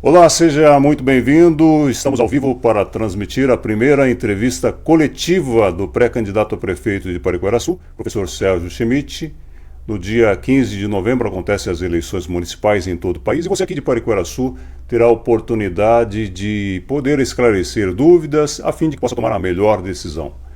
Olá, seja muito bem-vindo. Estamos ao vivo para transmitir a primeira entrevista coletiva do pré-candidato a prefeito de Pariqueraçu, professor Sérgio Schmidt. No dia 15 de novembro acontecem as eleições municipais em todo o país e você aqui de Pariqueraçu terá a oportunidade de poder esclarecer dúvidas a fim de que possa tomar a melhor decisão.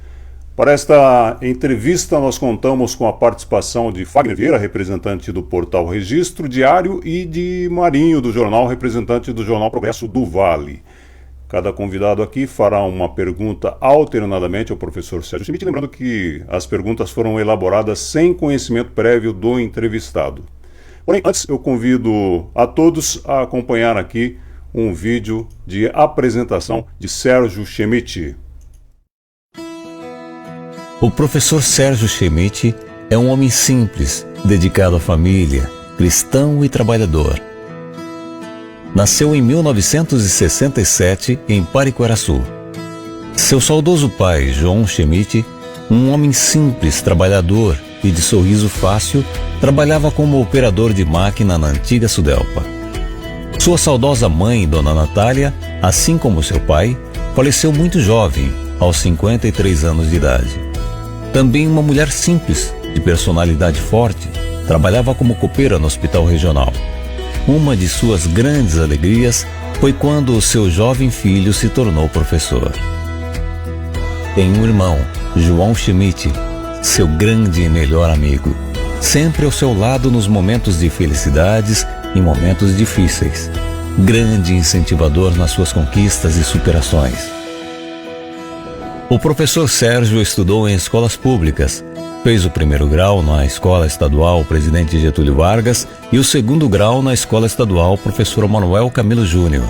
Para esta entrevista, nós contamos com a participação de Fagner Vieira, representante do portal Registro Diário, e de Marinho, do jornal, representante do jornal Progresso do Vale. Cada convidado aqui fará uma pergunta alternadamente ao professor Sérgio Schmidt, lembrando que as perguntas foram elaboradas sem conhecimento prévio do entrevistado. Porém, antes eu convido a todos a acompanhar aqui um vídeo de apresentação de Sérgio Schmidt. O professor Sérgio Schmidt é um homem simples, dedicado à família, cristão e trabalhador. Nasceu em 1967 em Pariqueraçu. Seu saudoso pai, João Schmidt, um homem simples, trabalhador e de sorriso fácil, trabalhava como operador de máquina na antiga Sudelpa. Sua saudosa mãe, Dona Natália, assim como seu pai, faleceu muito jovem, aos 53 anos de idade. Também uma mulher simples, de personalidade forte, trabalhava como copeira no hospital regional. Uma de suas grandes alegrias foi quando o seu jovem filho se tornou professor. Tem um irmão, João Schmidt, seu grande e melhor amigo, sempre ao seu lado nos momentos de felicidades e momentos difíceis. Grande incentivador nas suas conquistas e superações. O professor Sérgio estudou em escolas públicas, fez o primeiro grau na Escola Estadual Presidente Getúlio Vargas e o segundo grau na Escola Estadual Professor Manuel Camilo Júnior.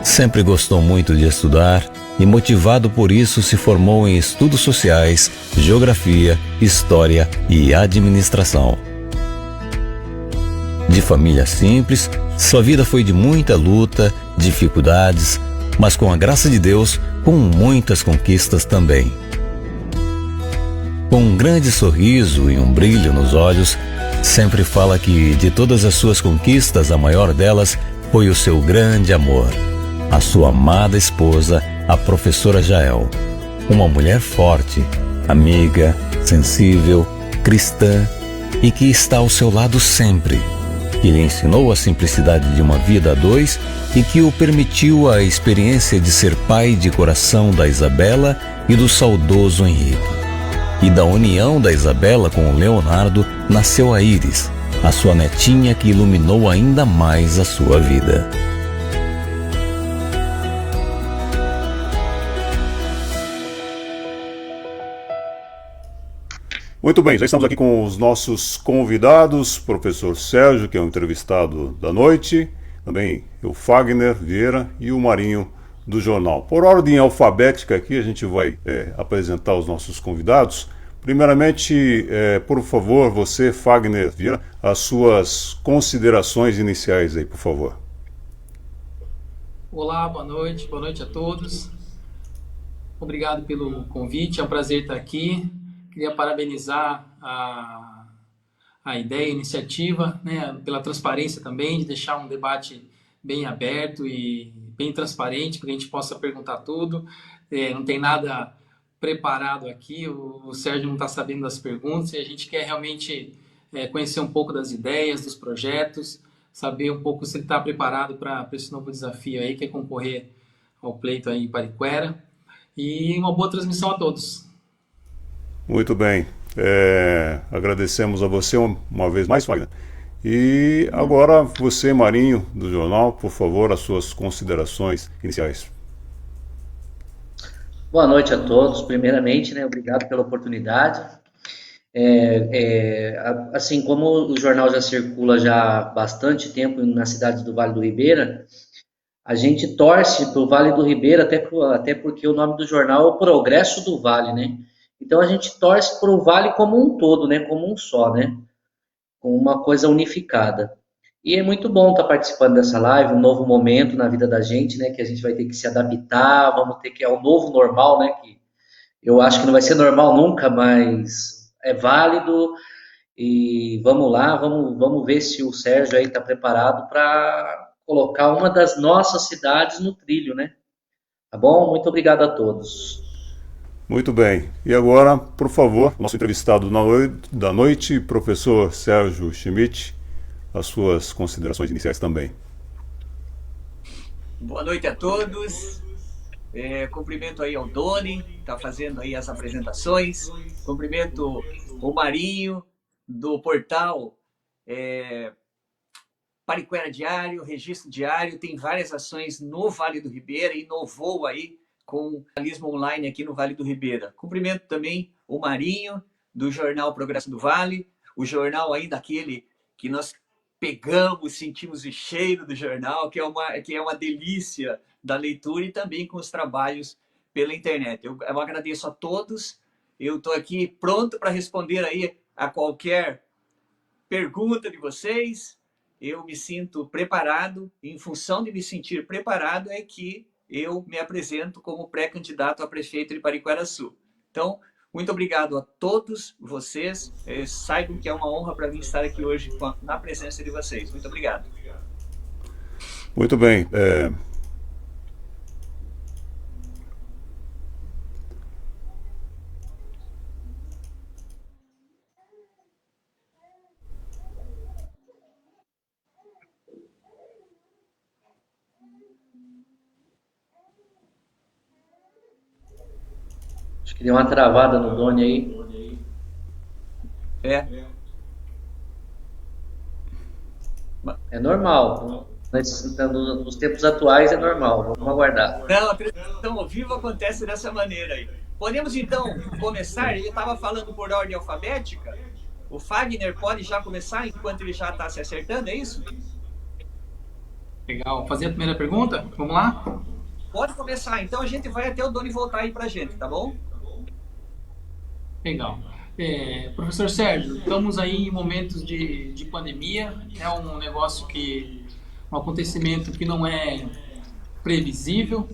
Sempre gostou muito de estudar e, motivado por isso, se formou em Estudos Sociais, Geografia, História e Administração. De família simples, sua vida foi de muita luta, dificuldades, mas com a graça de Deus, com muitas conquistas também. Com um grande sorriso e um brilho nos olhos, sempre fala que de todas as suas conquistas, a maior delas foi o seu grande amor, a sua amada esposa, a professora Jael. Uma mulher forte, amiga, sensível, cristã e que está ao seu lado sempre, que lhe ensinou a simplicidade de uma vida a dois e que o permitiu a experiência de ser pai de coração da Isabela e do saudoso Henrique. E da união da Isabela com o Leonardo nasceu a Iris, a sua netinha que iluminou ainda mais a sua vida. Muito bem, já estamos aqui com os nossos convidados, professor Sérgio, que é o entrevistado da noite, também o Fagner Vieira e o Marinho do jornal. Por ordem alfabética aqui a gente vai apresentar os nossos convidados. Primeiramente, por favor, você, Fagner Vieira, as suas considerações iniciais aí, por favor. Olá, boa noite a todos. Obrigado pelo convite, é um prazer estar aqui. Queria parabenizar a ideia, a iniciativa, né, pela transparência também, de deixar um debate bem aberto e bem transparente, para que a gente possa perguntar tudo. Não tem nada preparado aqui, o Sérgio não está sabendo das perguntas, e a gente quer realmente conhecer um pouco das ideias, dos projetos, saber um pouco se ele está preparado para esse novo desafio aí, que é concorrer ao pleito aí em Pariquera. E uma boa transmissão a todos. Muito bem, agradecemos a você uma vez mais, Fagner. E agora você, Marinho, do jornal, por favor, as suas considerações iniciais. Boa noite a todos, primeiramente, né, obrigado pela oportunidade. Assim como o jornal já circula já há bastante tempo na cidade do Vale do Ribeira, a gente torce para o Vale do Ribeira, até porque o nome do jornal é o Progresso do Vale, né? Então a gente torce para o Vale como um todo, né? Como um só, né? Com uma coisa unificada. E é muito bom estar participando dessa live, um novo momento na vida da gente, né? Que a gente vai ter que se adaptar, vamos ter que é o novo normal, né? Que eu acho que não vai ser normal nunca, mas é válido. E vamos lá, vamos ver se o Sérgio aí está preparado para colocar uma das nossas cidades no trilho, né? Tá bom? Muito obrigado a todos. Muito bem. E agora, por favor, nosso entrevistado da noite, professor Sérgio Schmidt, as suas considerações iniciais também. Boa noite a todos. Cumprimento aí ao Doni, que está fazendo aí as apresentações. Cumprimento o Marinho, do portal Pariquera Diário, Registro Diário. Tem várias ações no Vale do Ribeira, inovou aí com o jornalismo online aqui no Vale do Ribeira. Cumprimento também o Marinho, do jornal Progresso do Vale, o jornal aí daquele que nós pegamos, sentimos o cheiro do jornal, que é uma delícia da leitura, e também com os trabalhos pela internet. Eu agradeço a todos, eu estou aqui pronto para responder aí a qualquer pergunta de vocês. Eu me sinto preparado, em função de me sentir preparado é que eu me apresento como pré-candidato a prefeito de Pariquera-Açu. Então, muito obrigado a todos vocês. Saibam que é uma honra para mim estar aqui hoje na presença de vocês. Muito obrigado. Muito bem. Acho que deu uma travada no Doni aí. É normal. Nos tempos atuais é normal. Vamos aguardar. Não, a transmissão ao vivo acontece dessa maneira aí. Podemos então começar? Ele estava falando por ordem alfabética. O Fagner pode já começar enquanto ele já está se acertando, é isso? Legal. Fazer a primeira pergunta? Vamos lá? Pode começar. Então a gente vai até o Doni voltar aí para a gente, tá bom? Legal. Professor Sérgio, estamos aí em momentos de pandemia. É um negócio um acontecimento que não é previsível,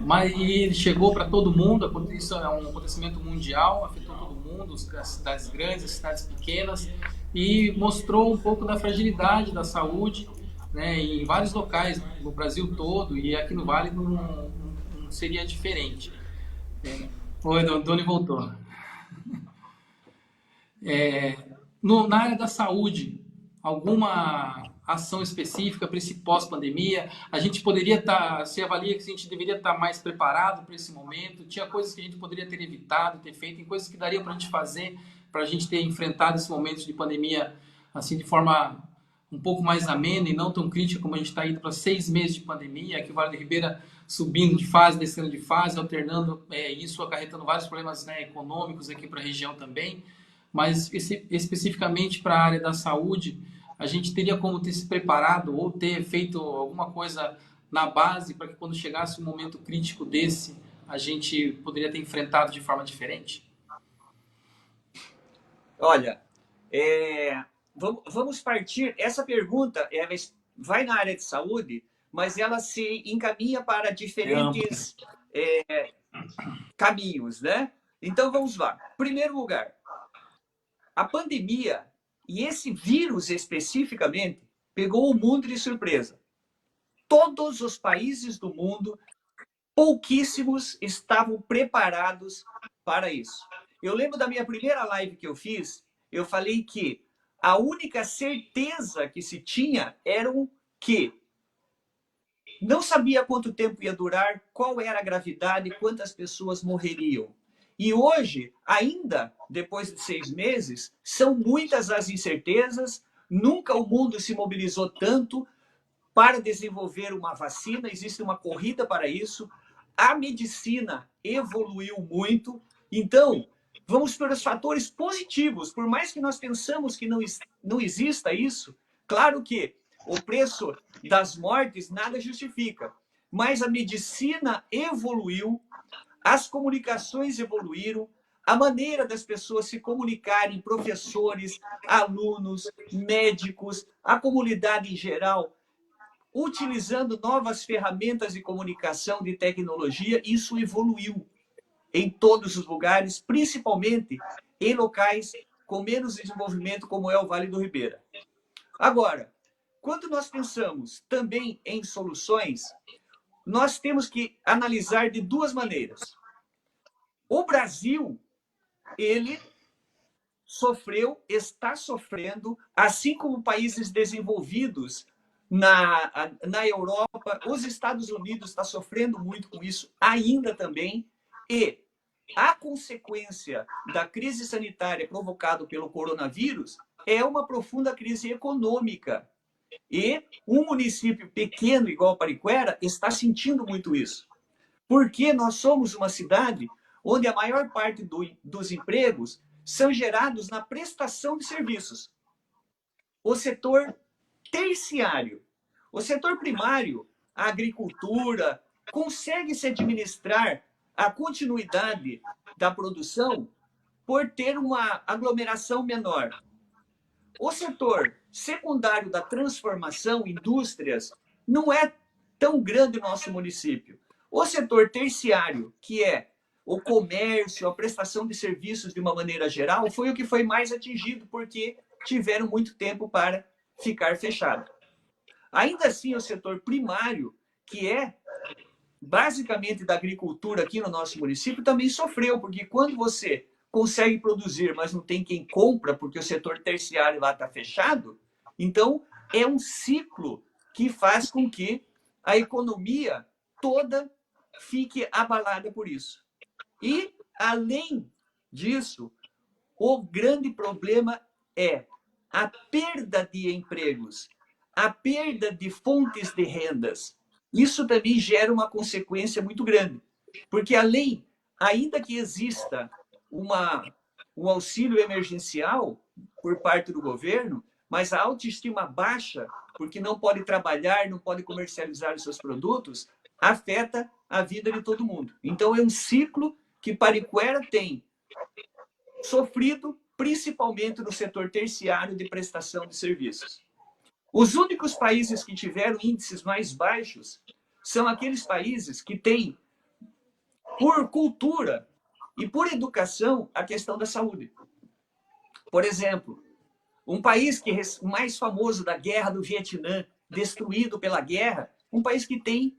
mas ele chegou para todo mundo. Isso é um acontecimento mundial, afetou todo mundo, as cidades grandes, as cidades pequenas, e mostrou um pouco da fragilidade da saúde, né, em vários locais no Brasil todo, e aqui no Vale não seria diferente. Oi, Doni voltou. Na área da saúde, alguma ação específica para esse pós-pandemia? A gente poderia se avalia que a gente deveria estar mais preparado para esse momento? Tinha coisas que a gente poderia ter evitado, ter feito, tem coisas que daria para a gente fazer, para a gente ter enfrentado esse momento de pandemia assim de forma um pouco mais amena e não tão crítica, como a gente está indo para 6 meses de pandemia, aqui o Vale do Ribeira subindo de fase, descendo de fase, alternando, isso acarretando vários problemas, né, econômicos aqui para a região também. Mas especificamente para a área da saúde, a gente teria como ter se preparado ou ter feito alguma coisa na base para que quando chegasse um momento crítico desse, a gente poderia ter enfrentado de forma diferente? Olha, vamos partir. Essa pergunta vai na área de saúde, mas ela se encaminha para diferentes caminhos, né? Então vamos lá. Primeiro lugar, a pandemia, e esse vírus especificamente, pegou o mundo de surpresa. Todos os países do mundo, pouquíssimos estavam preparados para isso. Eu lembro da minha primeira live que eu fiz, eu falei que a única certeza que se tinha era que não sabia quanto tempo ia durar, qual era a gravidade, quantas pessoas morreriam. E hoje, ainda depois de 6 meses, são muitas as incertezas. Nunca o mundo se mobilizou tanto para desenvolver uma vacina. Existe uma corrida para isso. A medicina evoluiu muito. Então, vamos para os fatores positivos. Por mais que nós pensamos que não exista isso, claro que o preço das mortes nada justifica. Mas a medicina evoluiu. As comunicações evoluíram, a maneira das pessoas se comunicarem, professores, alunos, médicos, a comunidade em geral, utilizando novas ferramentas de comunicação, de tecnologia, isso evoluiu em todos os lugares, principalmente em locais com menos desenvolvimento, como é o Vale do Ribeira. Agora, quando nós pensamos também em soluções, nós temos que analisar de duas maneiras. O Brasil, ele está sofrendo, assim como países desenvolvidos na Europa, os Estados Unidos está sofrendo muito com isso ainda também, e a consequência da crise sanitária provocada pelo coronavírus é uma profunda crise econômica. E um município pequeno, igual Pariquera, está sentindo muito isso. Porque nós somos uma cidade onde a maior parte dos empregos são gerados na prestação de serviços. O setor terciário. O setor primário, a agricultura, consegue se administrar a continuidade da produção por ter uma aglomeração menor. O setor secundário da transformação, indústrias, não é tão grande no nosso município. O setor terciário, que é o comércio, a prestação de serviços de uma maneira geral, foi o que foi mais atingido, porque tiveram muito tempo para ficar fechado. Ainda assim, o setor primário, que é basicamente da agricultura aqui no nosso município, também sofreu, porque quando você consegue produzir, mas não tem quem compra, porque o setor terciário lá está fechado, então é um ciclo que faz com que a economia toda fique abalada por isso. E, além disso, o grande problema é a perda de empregos, a perda de fontes de rendas. Isso também gera uma consequência muito grande, porque ainda que exista um auxílio emergencial por parte do governo, mas a autoestima baixa, porque não pode trabalhar, não pode comercializar os seus produtos, afeta a vida de todo mundo. Então, é um ciclo que Pariquera tem sofrido, principalmente no setor terciário de prestação de serviços. Os únicos países que tiveram índices mais baixos são aqueles países que têm, por cultura e por educação, a questão da saúde. Por exemplo, um país mais famoso da guerra do Vietnã, destruído pela guerra, um país que tem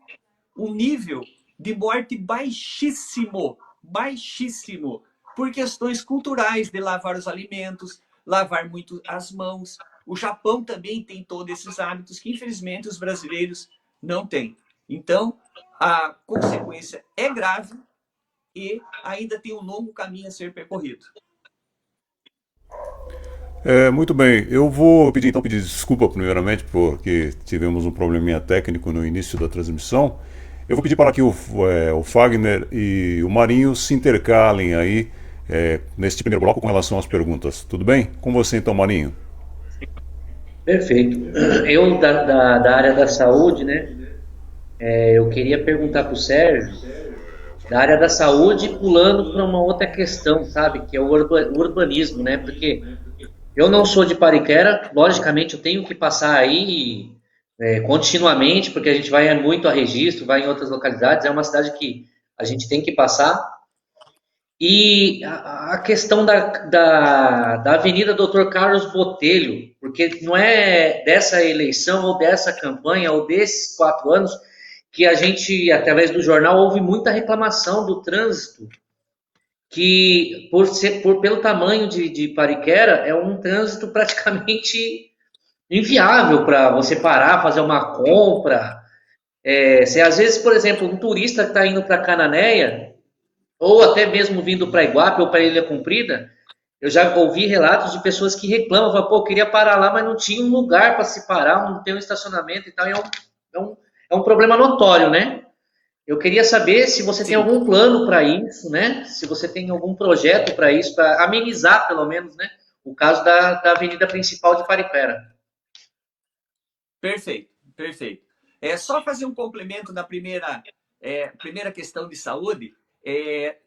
um nível de morte baixíssimo, baixíssimo, por questões culturais de lavar os alimentos, lavar muito as mãos. O Japão também tem todos esses hábitos que, infelizmente, os brasileiros não têm. Então, a consequência é grave e ainda tem um longo caminho a ser percorrido. Muito bem, eu vou pedir desculpa primeiramente porque tivemos um probleminha técnico no início da transmissão. Eu vou pedir para que o Fagner e o Marinho se intercalem aí neste primeiro bloco com relação às perguntas. Tudo bem? Com você então, Marinho. Perfeito. Eu, da área da saúde, né, eu queria perguntar para o Sérgio, da área da saúde, pulando para uma outra questão, sabe, que é o urbanismo, né, porque eu não sou de Pariquera, logicamente eu tenho que passar aí continuamente, porque a gente vai muito a Registro, vai em outras localidades, é uma cidade que a gente tem que passar. E a questão da Avenida Dr. Carlos Botelho, porque não é dessa eleição ou dessa campanha ou desses 4 anos que a gente, através do jornal, ouve muita reclamação do trânsito, que pelo tamanho de Pariquera, é um trânsito praticamente inviável para você parar, fazer uma compra. Se às vezes, por exemplo, um turista que está indo para Cananéia, ou até mesmo vindo para Iguape ou para Ilha Comprida, eu já ouvi relatos de pessoas que reclamam, falam, pô, eu queria parar lá, mas não tinha um lugar para se parar, não tem um estacionamento e tal. É um problema notório, né? Eu queria saber se você tem algum plano para isso, né? Se você tem algum projeto para isso, para amenizar, pelo menos, né? O caso da avenida principal de Pariquera. Perfeito, perfeito. É só fazer um complemento na primeira questão de saúde.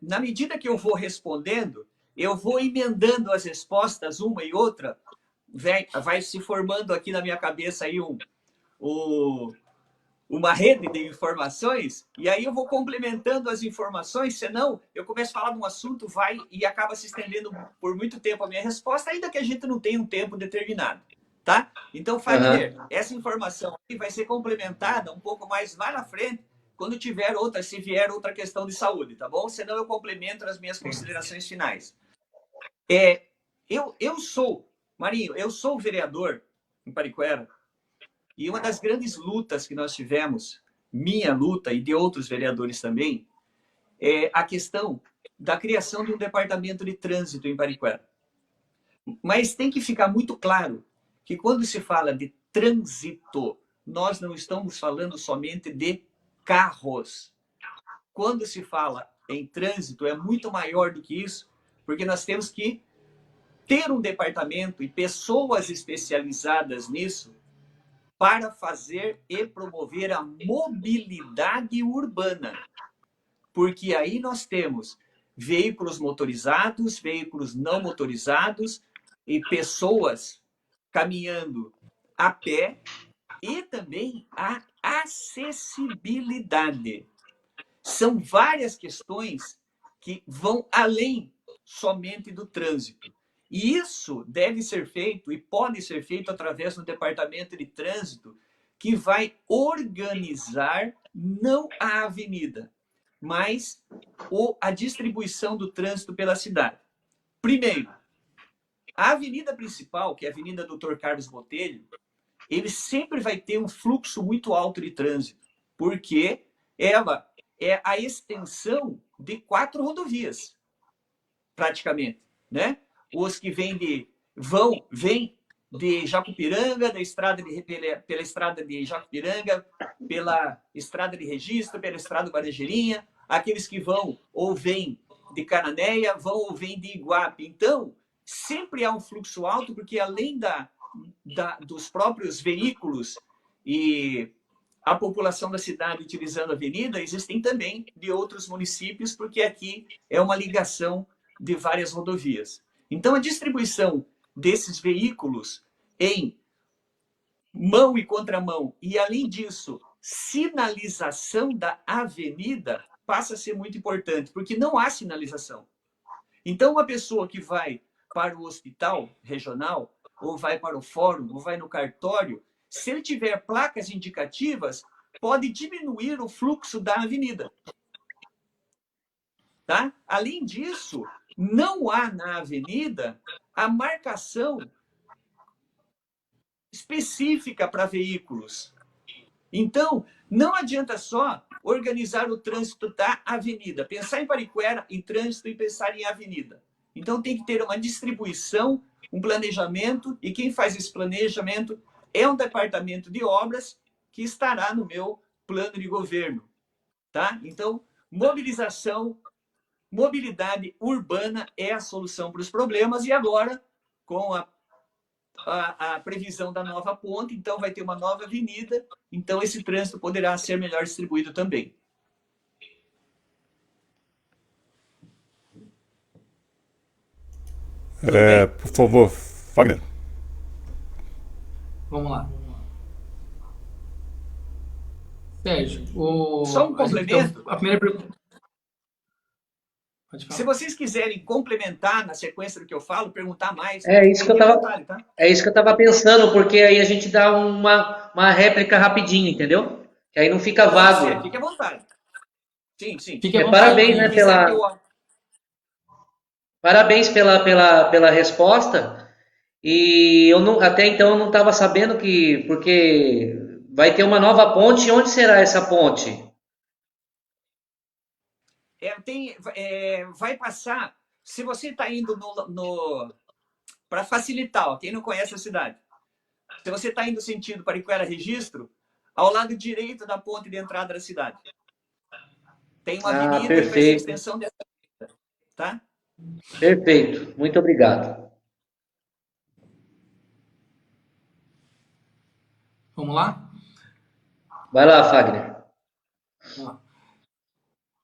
Na medida que eu vou respondendo, eu vou emendando as respostas, uma e outra, vai se formando aqui na minha cabeça aí uma rede de informações, e aí eu vou complementando as informações, senão eu começo a falar de um assunto, vai e acaba se estendendo por muito tempo a minha resposta, ainda que a gente não tenha um tempo determinado. Tá? Então, Fagner, essa informação aqui vai ser complementada um pouco mais lá na frente, quando tiver outra, se vier outra questão de saúde, tá bom? Senão eu complemento as minhas considerações finais. Eu sou, Marinho, eu sou vereador em Pariquera, e uma das grandes lutas que nós tivemos, minha luta e de outros vereadores também, é a questão da criação de um departamento de trânsito em Pariquera. Mas tem que ficar muito claro que quando se fala de trânsito, nós não estamos falando somente de carros. Quando se fala em trânsito, é muito maior do que isso, porque nós temos que ter um departamento e pessoas especializadas nisso para fazer e promover a mobilidade urbana. Porque aí nós temos veículos motorizados, veículos não motorizados e pessoas caminhando a pé e também a acessibilidade. São várias questões que vão além somente do trânsito. E isso deve ser feito e pode ser feito através do departamento de trânsito, que vai organizar não a avenida, mas a distribuição do trânsito pela cidade. Primeiro, a avenida principal, que é a Avenida Dr. Carlos Botelho, ele sempre vai ter um fluxo muito alto de trânsito, porque ela é a extensão de 4 rodovias, praticamente, né? Os que vêm de Jacupiranga, da estrada pela estrada de Jacupiranga, pela estrada de Registro, pela estrada do Guarajeirinha, aqueles que vão ou vêm de Cananéia, vão ou vêm de Iguape. Então, sempre há um fluxo alto, porque além dos próprios veículos e a população da cidade utilizando a avenida, existem também de outros municípios, porque aqui é uma ligação de várias rodovias. Então, a distribuição desses veículos em mão e contramão, e além disso, sinalização da avenida, passa a ser muito importante, porque não há sinalização. Então, uma pessoa que vai para o hospital regional, ou vai para o fórum, ou vai no cartório, se ele tiver placas indicativas, pode diminuir o fluxo da avenida. Tá? Além disso, não há na avenida a marcação específica para veículos. Então, não adianta só organizar o trânsito da avenida. Pensar em Pariquera, em trânsito e pensar em avenida. Então, tem que ter uma distribuição, um planejamento, e quem faz esse planejamento é um departamento de obras que estará no meu plano de governo. Tá? Então, mobilidade urbana é a solução para os problemas, e agora, com a previsão da nova ponte, então vai ter uma nova avenida, então esse trânsito poderá ser melhor distribuído também. Por favor, Fagner. Vamos lá. Sérgio, só um complemento. A primeira pergunta. Se vocês quiserem complementar na sequência do que eu falo, perguntar mais, é isso que eu estava pensando, porque aí a gente dá uma réplica rapidinho, entendeu? Que aí não fica vago. Fique à vontade. Sim. Fique à vontade. Parabéns, né, parabéns pela resposta. E até então eu não estava sabendo porque vai ter uma nova ponte. Onde será essa ponte? Vai passar, se você está indo para facilitar, quem não conhece a cidade, se você está indo sentido Pariquera Registro, ao lado direito da ponte de entrada da cidade. Tem uma avenida que vai ser a extensão dessa avenida, tá? Perfeito, muito obrigado. Vamos lá? Vai lá, Fagner. Vamos lá.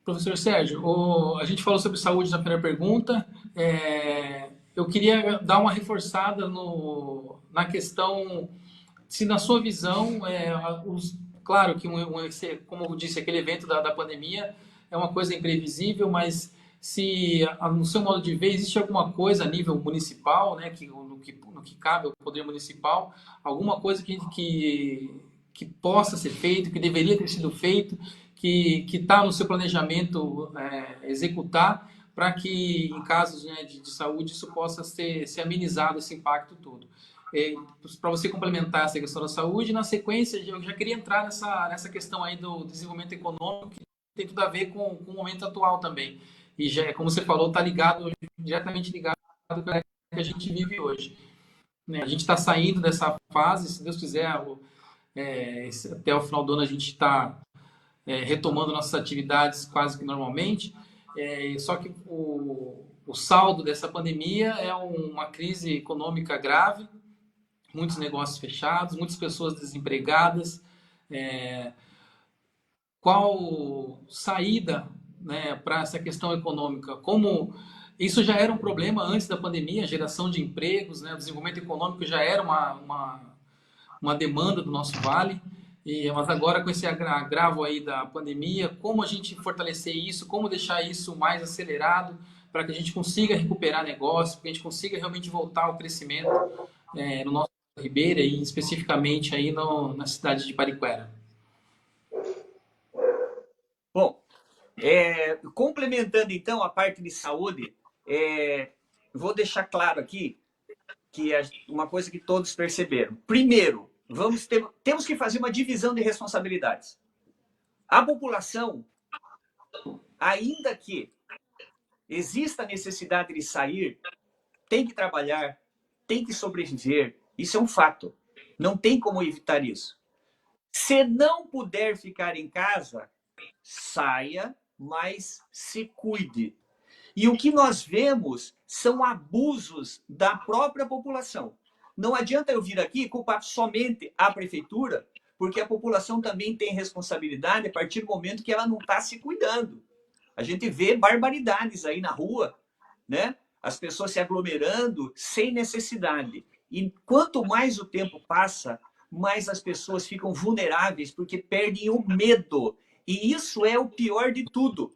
Professor Sérgio, a gente falou sobre saúde na primeira pergunta. Eu queria dar uma reforçada na questão, se na sua visão, claro que, como eu disse, aquele evento da pandemia é uma coisa imprevisível, mas se no seu modo de ver, existe alguma coisa a nível municipal, né, no que cabe ao poder municipal, alguma coisa que possa ser feito, que deveria ter sido feito, que está no seu planejamento executar, para que em casos, né, de saúde isso possa ser amenizado, esse impacto todo. Para você complementar essa questão da saúde, na sequência eu já queria entrar nessa questão aí do desenvolvimento econômico, que tem tudo a ver com o momento atual também. E já, como você falou, está ligado, diretamente ligado com o que a gente vive hoje. Né? A gente está saindo dessa fase, se Deus quiser, até o final do ano a gente está retomando nossas atividades quase que normalmente. Só que o saldo dessa pandemia é uma crise econômica grave, muitos negócios fechados, muitas pessoas desempregadas. Qual saída, né, para essa questão econômica? Como isso já era um problema antes da pandemia, a geração de empregos, né, o desenvolvimento econômico já era uma demanda do nosso vale, mas agora com esse agravo aí da pandemia, como a gente fortalecer isso, como deixar isso mais acelerado para que a gente consiga recuperar negócio, para que a gente consiga realmente voltar ao crescimento no nosso Ribeira e especificamente aí na cidade de Pariquera. Bom, complementando então a parte de saúde, vou deixar claro aqui que uma coisa que todos perceberam. Primeiro, temos que fazer uma divisão de responsabilidades. A população, ainda que exista a necessidade de sair, tem que trabalhar, tem que sobreviver. Isso é um fato. Não tem como evitar isso. Se não puder ficar em casa, saia, mas se cuide. E o que nós vemos são abusos da própria população. Não adianta eu vir aqui e culpar somente a prefeitura, porque a população também tem responsabilidade a partir do momento que ela não está se cuidando. A gente vê barbaridades aí na rua, né? As pessoas se aglomerando sem necessidade. E quanto mais o tempo passa, mais as pessoas ficam vulneráveis, porque perdem o medo. E isso é o pior de tudo.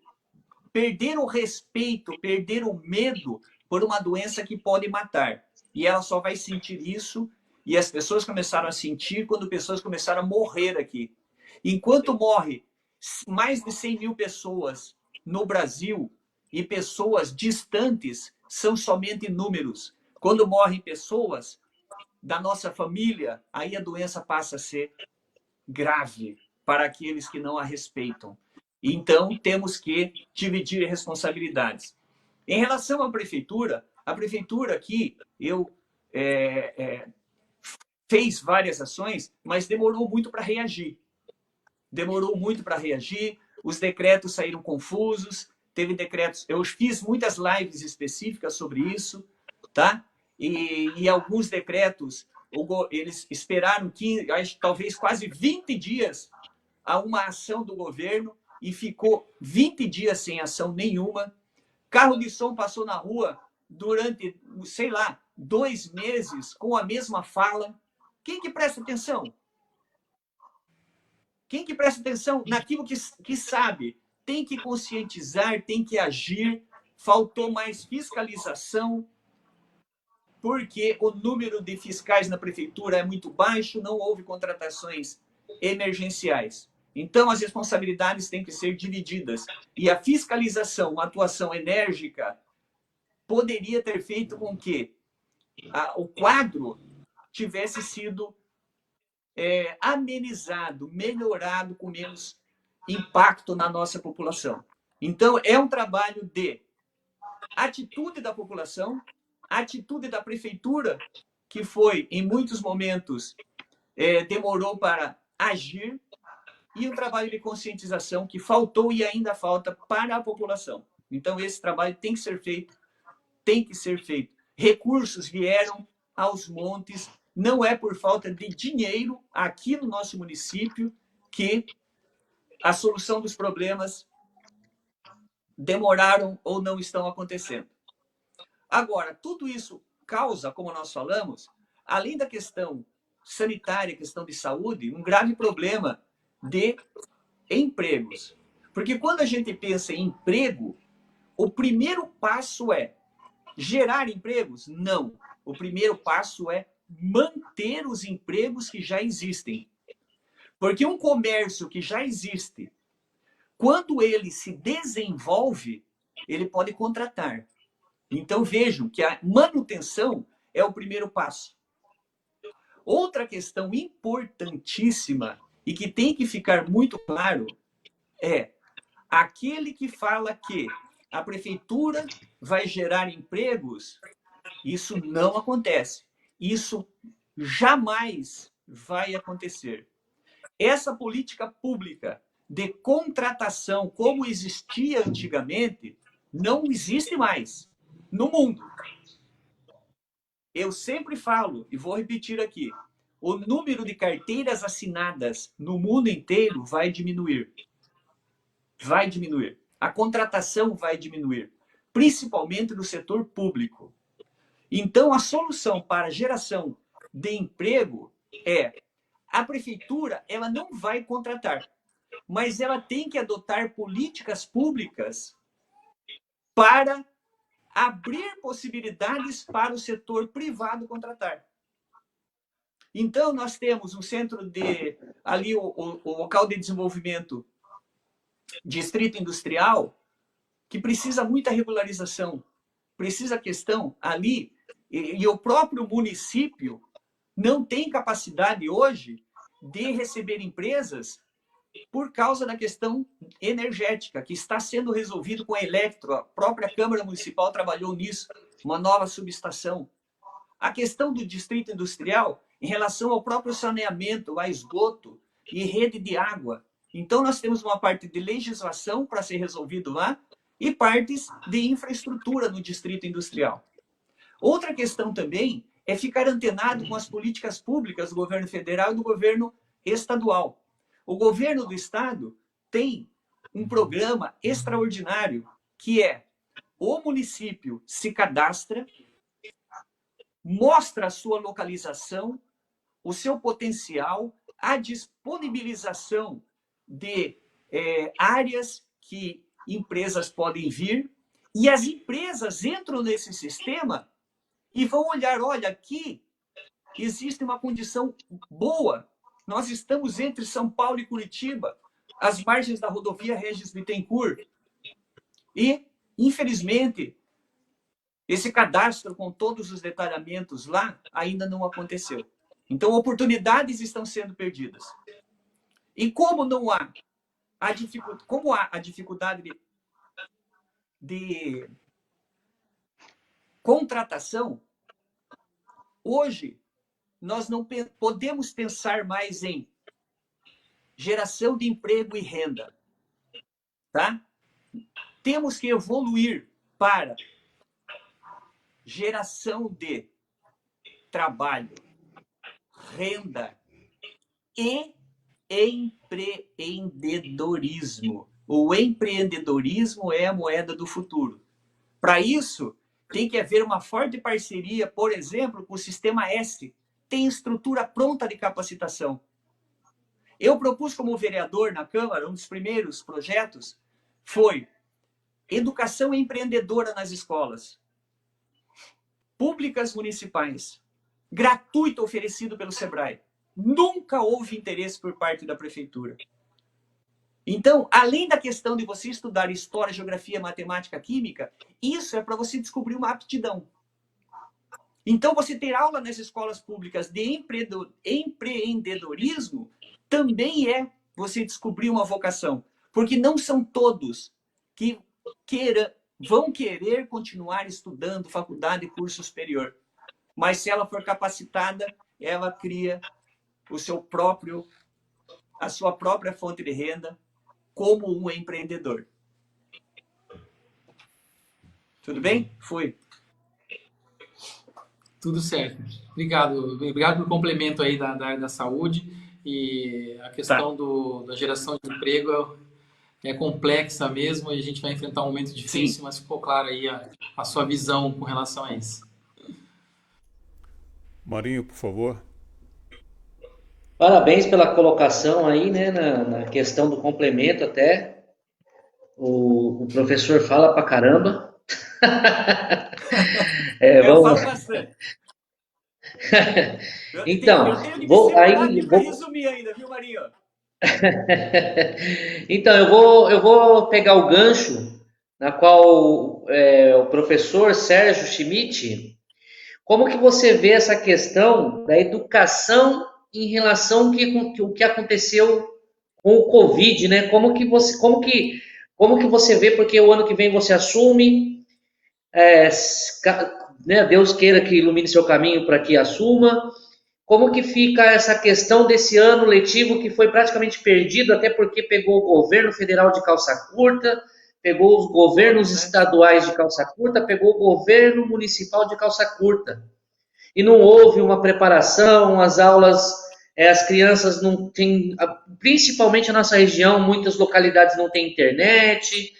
Perder o respeito, perder o medo por uma doença que pode matar. E ela só vai sentir isso, e as pessoas começaram a sentir quando pessoas começaram a morrer aqui. Enquanto morre mais de 100 mil pessoas no Brasil, e pessoas distantes, são somente números. Quando morrem pessoas da nossa família, aí a doença passa a ser grave para aqueles que não a respeitam. Então, temos que dividir responsabilidades. Em relação à prefeitura aqui, fez várias ações, mas demorou muito para reagir. Os decretos saíram confusos, teve decretos... Eu fiz muitas lives específicas sobre isso, tá? E alguns decretos, eles esperaram talvez quase 20 dias a uma ação do governo, e ficou 20 dias sem ação nenhuma. Carro de som passou na rua durante, 2 meses com a mesma fala. Quem que presta atenção? Quem que presta atenção naquilo que sabe? Tem que conscientizar, tem que agir. Faltou mais fiscalização, porque o número de fiscais na prefeitura é muito baixo, não houve contratações emergenciais. Então, as responsabilidades têm que ser divididas. E a fiscalização, uma atuação enérgica, poderia ter feito com que o quadro tivesse sido amenizado, melhorado, com menos impacto na nossa população. Então, é um trabalho de atitude da população, atitude da prefeitura, que foi, em muitos momentos, demorou para agir, e o trabalho de conscientização que faltou e ainda falta para a população. Então, esse trabalho tem que ser feito. Recursos vieram aos montes, não é por falta de dinheiro aqui no nosso município que a solução dos problemas demoraram ou não estão acontecendo. Agora, tudo isso causa, como nós falamos, além da questão sanitária, questão de saúde, um grave problema de empregos. Porque quando a gente pensa em emprego, o primeiro passo é gerar empregos? Não. O primeiro passo é manter os empregos que já existem. Porque um comércio que já existe, quando ele se desenvolve, ele pode contratar. Então vejam que a manutenção é o primeiro passo. Outra questão importantíssima e que tem que ficar muito claro é aquele que fala que a prefeitura vai gerar empregos, isso não acontece. Isso jamais vai acontecer. Essa política pública de contratação, como existia antigamente, não existe mais no mundo. Eu sempre falo, e vou repetir aqui, o número de carteiras assinadas no mundo inteiro vai diminuir. Vai diminuir. A contratação vai diminuir, principalmente no setor público. Então, a solução para a geração de emprego é a prefeitura, ela não vai contratar, mas ela tem que adotar políticas públicas para abrir possibilidades para o setor privado contratar. Então, nós temos um centro de, ali o local de desenvolvimento, distrito industrial, que precisa muita regularização, precisa questão ali, e o próprio município não tem capacidade hoje de receber empresas por causa da questão energética, que está sendo resolvido com a Electro. A própria Câmara Municipal trabalhou nisso, uma nova subestação. A questão do distrito industrial, em relação ao próprio saneamento, a esgoto e rede de água. Então, nós temos uma parte de legislação para ser resolvido lá e partes de infraestrutura no distrito industrial. Outra questão também é ficar antenado com as políticas públicas do governo federal e do governo estadual. O governo do estado tem um programa extraordinário, que é o município se cadastra, mostra a sua localização, o seu potencial, a disponibilização de áreas que empresas podem vir, e as empresas entram nesse sistema e vão olhar, olha, aqui existe uma condição boa. Nós estamos entre São Paulo e Curitiba, às margens da rodovia Regis Bittencourt. E, infelizmente, esse cadastro com todos os detalhamentos lá ainda não aconteceu. Então, oportunidades estão sendo perdidas. E como não há a dificuldade de contratação, hoje nós não podemos pensar mais em geração de emprego e renda, tá? Temos que evoluir para geração de trabalho, renda e empreendedorismo. O empreendedorismo é a moeda do futuro. Para isso, tem que haver uma forte parceria, por exemplo, com o Sistema S. Tem estrutura pronta de capacitação. Eu propus como vereador na Câmara, um dos primeiros projetos foi educação empreendedora nas escolas públicas municipais, gratuito, oferecido pelo Sebrae. Nunca houve interesse por parte da prefeitura. Então, além da questão de você estudar história, geografia, matemática, química, isso é para você descobrir uma aptidão. Então, você ter aula nas escolas públicas de empreendedorismo também é você descobrir uma vocação. Porque não são todos que vão querer continuar estudando faculdade e curso superior. Mas se ela for capacitada, ela cria a sua própria fonte de renda como um empreendedor. Tudo bem? Foi. Tudo certo. Obrigado. Obrigado pelo complemento aí da área da saúde. E a questão da geração de emprego é complexa mesmo, e a gente vai enfrentar um momento difícil, sim, mas ficou claro aí a sua visão com relação a isso. Marinho, por favor. Parabéns pela colocação aí, né, na questão do complemento até. O professor fala pra caramba. É, Eu falo vamos. bastante. Eu Então, tenho que me vou segurar aí aqui para vou. resumir ainda, viu, Marinho? Então, eu vou pegar o gancho na qual o professor Sérgio Schmidt, como que você vê essa questão da educação em relação o que aconteceu com o Covid, né? Como que você vê, porque o ano que vem você assume, né, Deus queira que ilumine seu caminho para que assuma. Como que fica essa questão desse ano letivo que foi praticamente perdido, até porque pegou o governo federal de calça curta, pegou os governos Todos, né? estaduais de calça curta, pegou o governo municipal de calça curta. E não houve uma preparação, as aulas, as crianças não têm, principalmente a nossa região, muitas localidades não têm internet,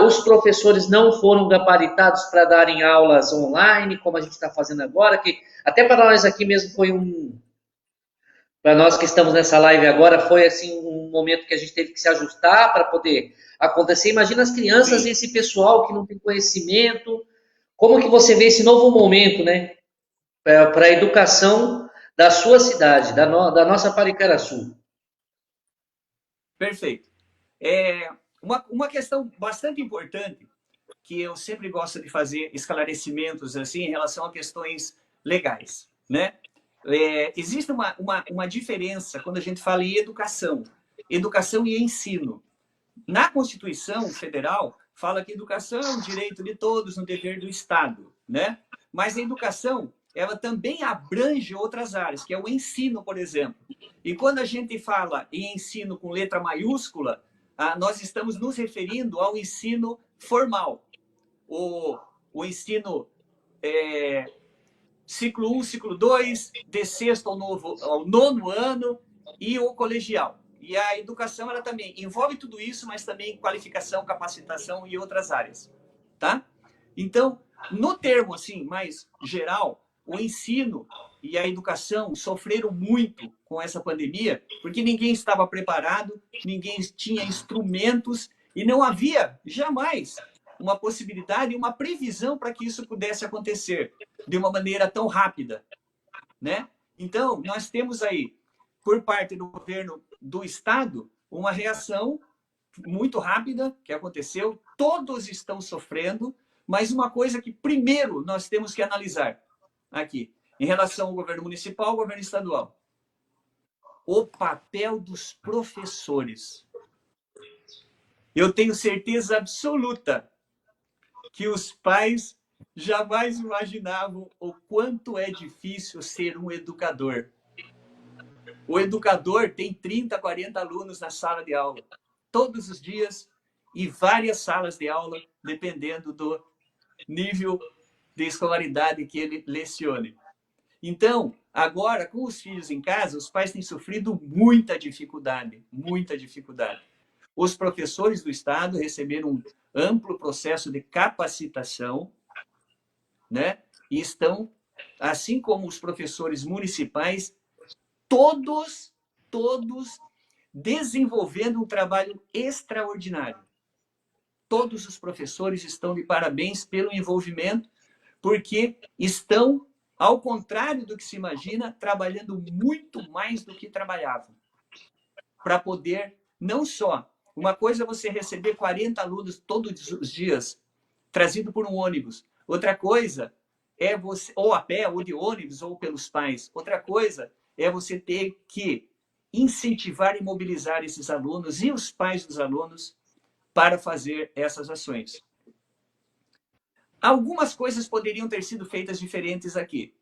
os professores não foram gabaritados para darem aulas online, como a gente está fazendo agora, que até para nós aqui mesmo foi para nós que estamos nessa live agora, foi assim um momento que a gente teve que se ajustar para poder acontecer. Imagina as crianças e Sim. esse pessoal que não tem conhecimento. Como que você vê esse novo momento, né, para a educação da sua cidade, da nossa Paricaraçu? Perfeito. Uma questão bastante importante que eu sempre gosto de fazer esclarecimentos assim em relação a questões legais, né? Existe uma diferença quando a gente fala em educação e ensino. Na Constituição Federal, fala que educação é um direito de todos, um dever do Estado, né? Mas a educação, ela também abrange outras áreas, que é o ensino, por exemplo. E quando a gente fala em ensino com letra maiúscula, nós estamos nos referindo ao ensino formal, o ensino ciclo 1, ciclo 2, de sexto ao nono ano e o colegial. E a educação, ela também envolve tudo isso, mas também qualificação, capacitação e outras áreas, tá? Então, no termo assim mais geral, o ensino e a educação sofreram muito com essa pandemia, porque ninguém estava preparado, ninguém tinha instrumentos e não havia jamais uma possibilidade, uma previsão para que isso pudesse acontecer de uma maneira tão rápida, né? Então, nós temos aí, por parte do governo do Estado, uma reação muito rápida que aconteceu, todos estão sofrendo, mas uma coisa que primeiro nós temos que analisar aqui, em relação ao governo municipal, ao governo estadual, o papel dos professores. Eu tenho certeza absoluta que os pais jamais imaginavam o quanto é difícil ser um educador. O educador tem 30, 40 alunos na sala de aula, todos os dias, e várias salas de aula, dependendo do nível de escolaridade que ele lecione. Então, agora, com os filhos em casa, os pais têm sofrido muita dificuldade, muita dificuldade. Os professores do Estado receberam um amplo processo de capacitação, né? E estão, assim como os professores municipais, todos desenvolvendo um trabalho extraordinário. Todos os professores estão de parabéns pelo envolvimento, porque estão, ao contrário do que se imagina, trabalhando muito mais do que trabalhavam, para poder, não só, uma coisa é você receber 40 alunos todos os dias, trazido por um ônibus. Outra coisa é você, ou a pé, ou de ônibus, ou pelos pais. Outra coisa é você ter que incentivar e mobilizar esses alunos e os pais dos alunos para fazer essas ações. Algumas coisas poderiam ter sido feitas diferentes aqui.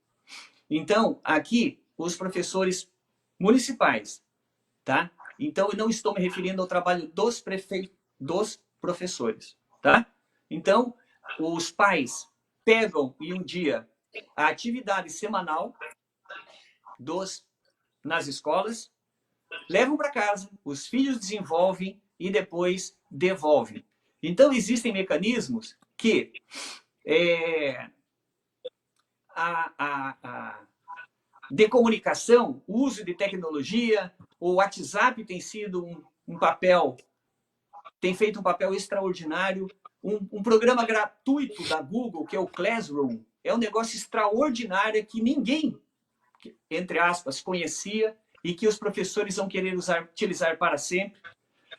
Então, aqui, os professores municipais, tá? Então, eu não estou me referindo ao trabalho dos prefeitos, dos professores, tá? Então, os pais pegam em um dia a atividade semanal nas escolas, levam para casa, os filhos desenvolvem e depois devolvem. Então, existem mecanismos que de comunicação, uso de tecnologia, o WhatsApp tem sido um papel tem feito um papel extraordinário. Um programa gratuito da Google, que é o Classroom, é um negócio extraordinário que ninguém, entre aspas, conhecia e que os professores vão querer utilizar para sempre.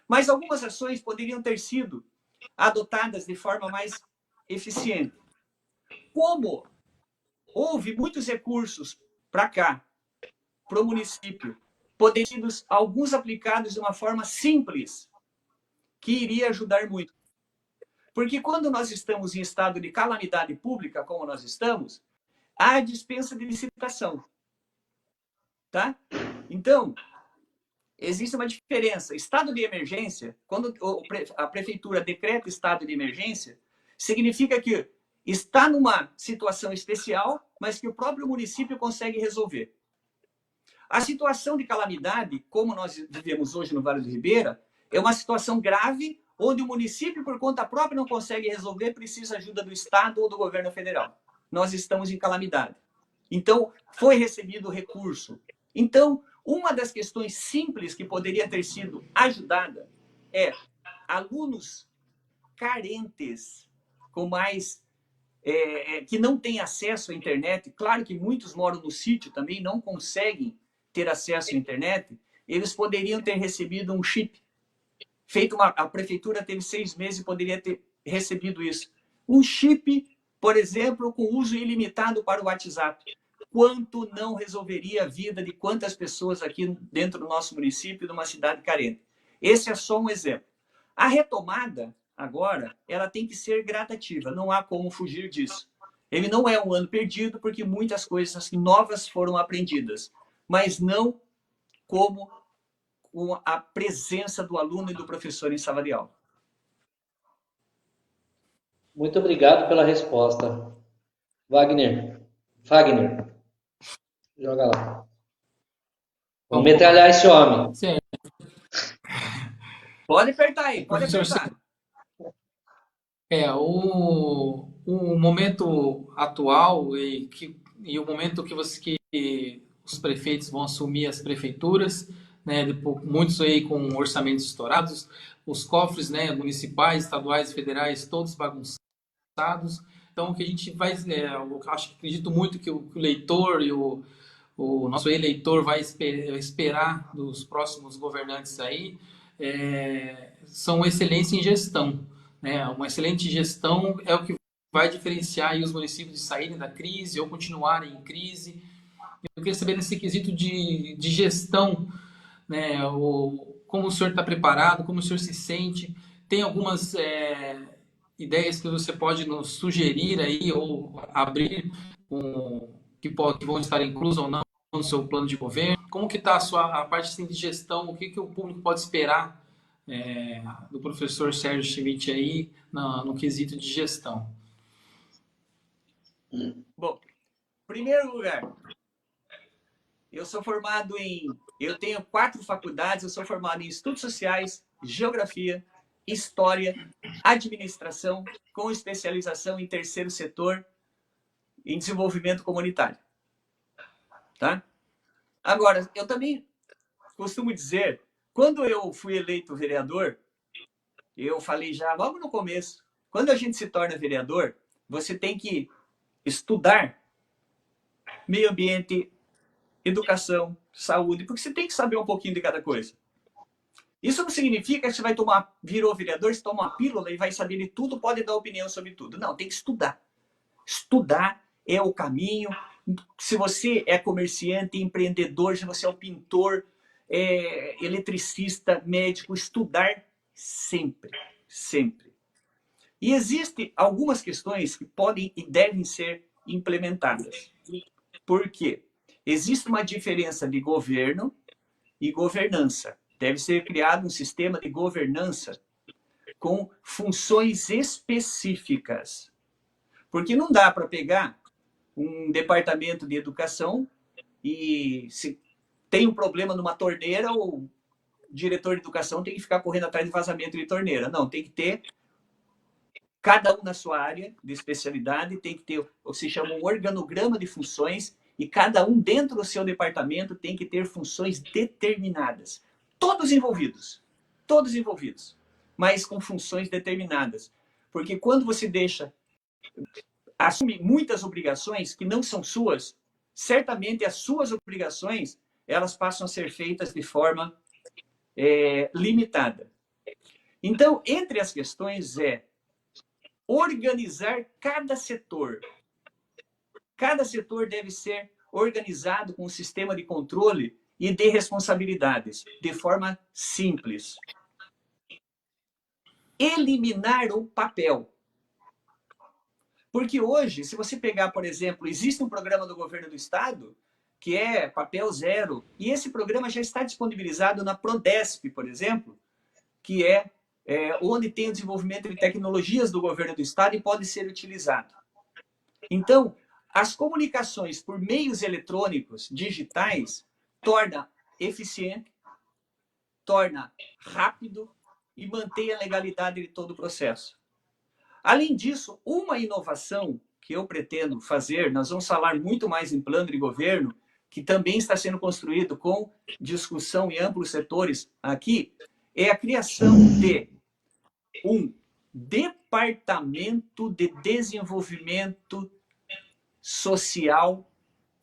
Mas algumas ações poderiam ter sido adotadas de forma mais eficiente. Como houve muitos recursos para cá, para o município, poderiam ser alguns aplicados de uma forma simples, que iria ajudar muito. Porque quando nós estamos em estado de calamidade pública, como nós estamos, há dispensa de licitação. Tá? Então, existe uma diferença. Estado de emergência, quando a prefeitura decreta estado de emergência, significa que está numa situação especial, mas que o próprio município consegue resolver. A situação de calamidade, como nós vivemos hoje no Vale do Ribeira, é uma situação grave, onde o município, por conta própria, não consegue resolver, precisa ajuda do Estado ou do governo federal. Nós estamos em calamidade. Então, foi recebido recurso. Então, uma das questões simples que poderia ter sido ajudada é alunos carentes, com mais que não têm acesso à internet. Claro que muitos moram no sítio também, não conseguem ter acesso à internet. Eles poderiam ter recebido um chip. A prefeitura teve 6 meses e poderia ter recebido isso. Um chip, por exemplo, com uso ilimitado para o WhatsApp. Quanto não resolveria a vida de quantas pessoas aqui dentro do nosso município, de uma cidade carente. Esse é só um exemplo. A retomada, agora, ela tem que ser gradativa, não há como fugir disso. Ele não é um ano perdido, porque muitas coisas novas foram aprendidas, mas não como com a presença do aluno e do professor em sala de aula. Muito obrigado pela resposta. Wagner, joga lá. Vamos metralhar esse homem. Certo. Pode apertar aí, pode apertar. O momento atual e o momento que os prefeitos vão assumir as prefeituras, né, muitos aí com orçamentos estourados, os cofres, né, municipais, estaduais, federais, todos bagunçados. Então, o que a gente vai, acredito muito que o leitor e o nosso eleitor vai esperar dos próximos governantes aí, são excelência em gestão. Né? Uma excelente gestão é o que vai diferenciar aí os municípios de saírem da crise ou continuarem em crise. Eu queria saber nesse quesito de gestão, né? Como o senhor está preparado, como o senhor se sente. Tem algumas ideias que você pode nos sugerir aí ou abrir que vão estar inclusas ou não no seu plano de governo? Como que está a parte assim, de gestão? O que o público pode esperar do professor Sérgio Schmidt aí no quesito de gestão? Bom, em primeiro lugar, eu tenho 4 faculdades, eu sou formado em Estudos Sociais, Geografia, História, Administração, com especialização em Terceiro Setor, em Desenvolvimento Comunitário. Tá? Agora, eu também costumo dizer, quando eu fui eleito vereador, eu falei já logo no começo, quando a gente se torna vereador, você tem que estudar meio ambiente, educação, saúde, porque você tem que saber um pouquinho de cada coisa. Isso não significa que você vai virou vereador, você toma uma pílula e vai saber de tudo, pode dar opinião sobre tudo. Não, tem que estudar. Estudar é o caminho. Se você é comerciante, empreendedor, se você é um pintor, eletricista, médico, estudar sempre, sempre. E existem algumas questões que podem e devem ser implementadas. Por quê? Existe uma diferença de governo e governança. Deve ser criado um sistema de governança com funções específicas. Porque não dá para pegar um departamento de educação e se tem um problema numa torneira, o diretor de educação tem que ficar correndo atrás de vazamento de torneira. Não, tem que ter cada um na sua área de especialidade, tem que ter o que se chama um organograma de funções e cada um dentro do seu departamento tem que ter funções determinadas. Todos envolvidos, mas com funções determinadas. Porque quando você assume muitas obrigações que não são suas, certamente as suas obrigações elas passam a ser feitas de forma limitada. Então, entre as questões organizar cada setor. Cada setor deve ser organizado com um sistema de controle e de responsabilidades, de forma simples. Eliminar o papel. Porque hoje, se você pegar, por exemplo, existe um programa do governo do estado que é papel zero, e esse programa já está disponibilizado na Prodesp, por exemplo, que onde tem o desenvolvimento de tecnologias do governo do estado e pode ser utilizado. Então, as comunicações por meios eletrônicos, digitais, torna eficiente, torna rápido e mantém a legalidade de todo o processo. Além disso, uma inovação que eu pretendo fazer, nós vamos falar muito mais em plano de governo, que também está sendo construído com discussão em amplos setores aqui, é a criação de um departamento de desenvolvimento social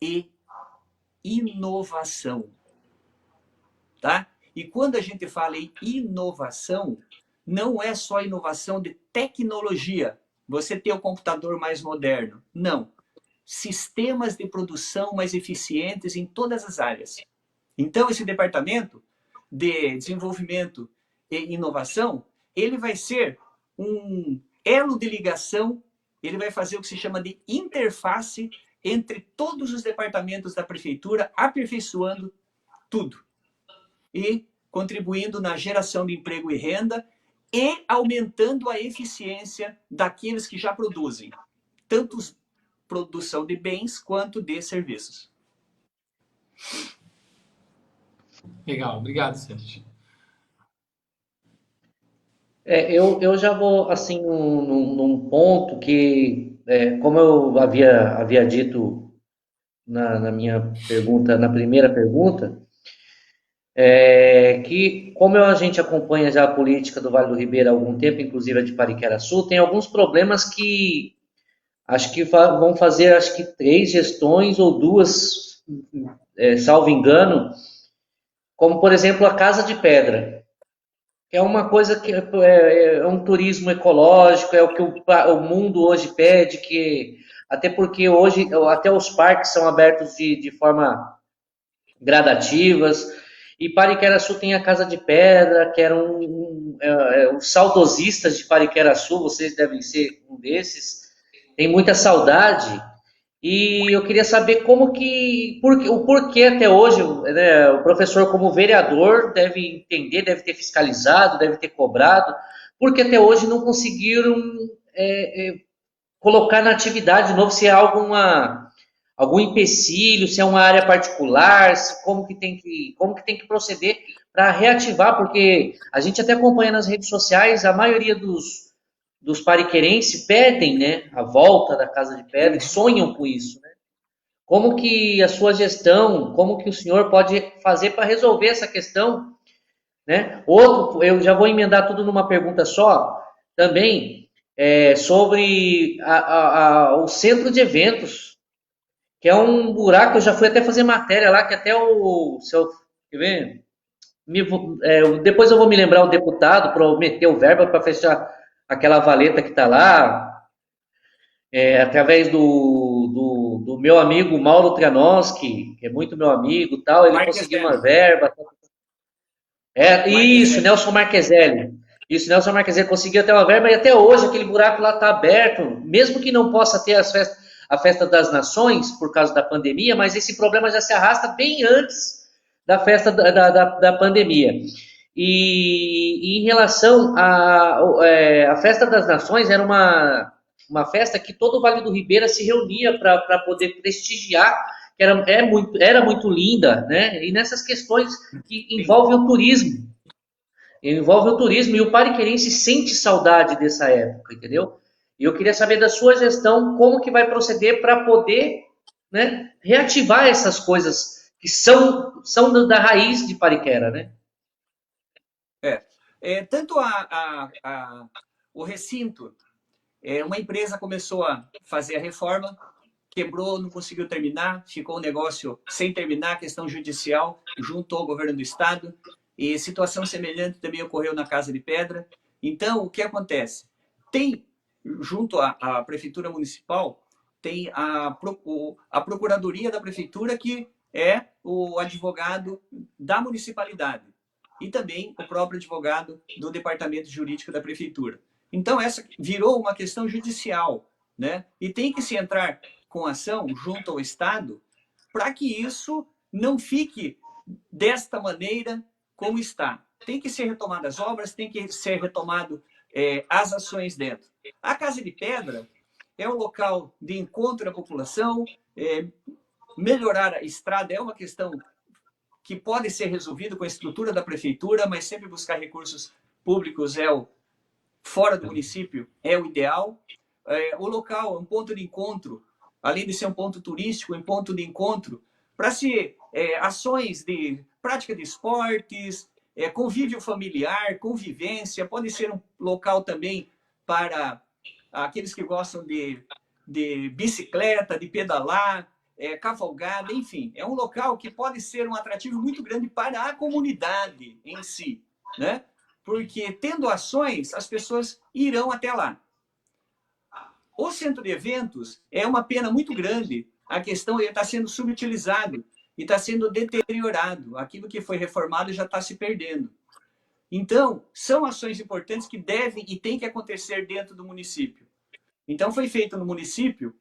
e inovação. Tá? E quando a gente fala em inovação, não é só inovação de tecnologia, você ter o computador mais moderno. Não. Sistemas de produção mais eficientes em todas as áreas. Então, esse departamento de desenvolvimento e inovação, ele vai ser um elo de ligação, ele vai fazer o que se chama de interface entre todos os departamentos da prefeitura, aperfeiçoando tudo. E contribuindo na geração de emprego e renda e aumentando a eficiência daqueles que já produzem, tanto produção de bens quanto de serviços. Legal, obrigado, Sérgio. Eu já vou, assim, num ponto que, como eu havia dito na minha pergunta, na primeira pergunta, que como a gente acompanha já a política do Vale do Ribeira há algum tempo, inclusive a de Pariquera-Sul, tem alguns problemas que acho que vão fazer, acho que 3 gestões ou 2, salvo engano, como, por exemplo, a Casa de Pedra. É uma coisa que é um turismo ecológico, é o que o mundo hoje pede, até porque hoje até os parques são abertos de forma gradativas, e Pariquera-Sul tem a Casa de Pedra, que era os saudosistas de Pariquera-Sul, vocês devem ser um desses, tem muita saudade, e eu queria saber o porquê até hoje, né, o professor como vereador deve entender, deve ter fiscalizado, deve ter cobrado, porque até hoje não conseguiram colocar na atividade de novo, se há algum empecilho, se é uma área particular, como que tem que proceder para reativar, porque a gente até acompanha nas redes sociais, a maioria dos pariquerenses pedem, né, a volta da Casa de Pedra e sonham com isso, né? Como que a sua gestão, como que o senhor pode fazer para resolver essa questão, né? Eu já vou emendar tudo numa pergunta só, também, sobre o centro de eventos, que é um buraco, eu já fui até fazer matéria lá, que até quer ver? Depois eu vou me lembrar o deputado, prometeu verba para fechar aquela valeta que está lá, através do meu amigo Mauro Trianoski, que é muito meu amigo, tal, ele conseguiu uma verba. Isso, Nelson Marqueselli. Isso, Nelson Marqueselli conseguiu até uma verba, e até hoje aquele buraco lá está aberto, mesmo que não possa ter a Festa das Nações, por causa da pandemia, mas esse problema já se arrasta bem antes da festa da pandemia. E em relação à Festa das Nações, era uma festa que todo o Vale do Ribeira se reunia para poder prestigiar, que era muito linda, né? E nessas questões que envolvem o turismo. E o pariquerense sente saudade dessa época, entendeu? E eu queria saber da sua gestão como que vai proceder para poder, né, reativar essas coisas que são da raiz de Pariquera, né? Tanto o recinto, uma empresa começou a fazer a reforma, quebrou, não conseguiu terminar, ficou o negócio sem terminar, questão judicial, junto ao governo do estado, e situação semelhante também ocorreu na Casa de Pedra. Então, o que acontece? Tem, junto à Prefeitura Municipal, tem a Procuradoria da Prefeitura, que é o advogado da municipalidade, e também o próprio advogado do Departamento Jurídico da Prefeitura. Então, essa virou uma questão judicial, né? E tem que se entrar com ação junto ao Estado para que isso não fique desta maneira como está. Tem que ser retomadas as obras, tem que ser retomado as ações dentro. A Casa de Pedra é um local de encontro da população, melhorar a estrada é uma questão que pode ser resolvido com a estrutura da prefeitura, mas sempre buscar recursos públicos fora do município é o ideal. O local é um ponto de encontro, além de ser um ponto turístico, um ponto de encontro para ações de prática de esportes, convívio familiar, convivência, pode ser um local também para aqueles que gostam de bicicleta, de pedalar, cavalgada, enfim. É um local que pode ser um atrativo muito grande para a comunidade em si, né? Porque tendo ações, as pessoas irão até lá. O centro de eventos é uma pena muito grande. A questão está sendo subutilizado e está sendo deteriorado. Aquilo que foi reformado já está se perdendo. Então, são ações importantes que devem e têm que acontecer dentro do município. Então, foi feito no município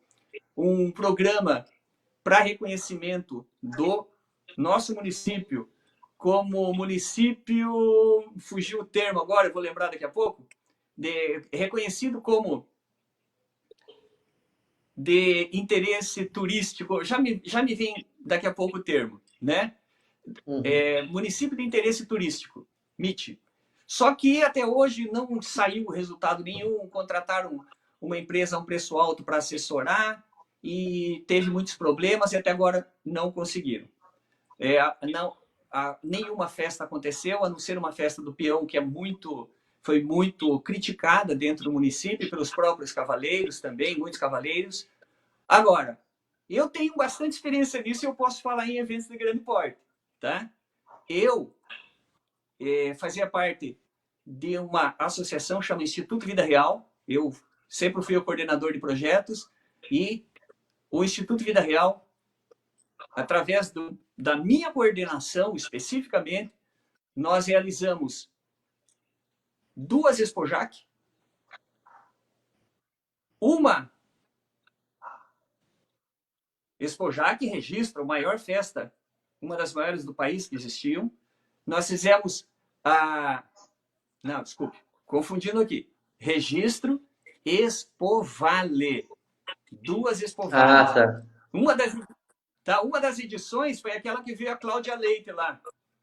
um programa para reconhecimento do nosso município como município, fugiu o termo agora, eu vou lembrar daqui a pouco, reconhecido como de interesse turístico, já me vem daqui a pouco o termo, né? Município de interesse turístico, MIT. Só que até hoje não saiu resultado nenhum, contrataram uma empresa a um preço alto para assessorar e teve muitos problemas e até agora não conseguiram. Nenhuma festa aconteceu, a não ser uma festa do peão que foi muito criticada dentro do município pelos próprios cavaleiros também, muitos cavaleiros. Agora, eu tenho bastante experiência nisso e eu posso falar em eventos de grande porte, tá? Eu fazia parte de uma associação chamada Instituto Vida Real. Eu sempre fui o coordenador de projetos e o Instituto Vida Real, através da minha coordenação especificamente, nós realizamos 2 Expojac, uma Expojac registra a maior festa, uma das maiores do país que existiam. Nós fizemos não, desculpe, confundindo aqui. Registro Expovale. 2 Expovale. Tá. Uma das edições foi aquela que veio a Cláudia Leite lá.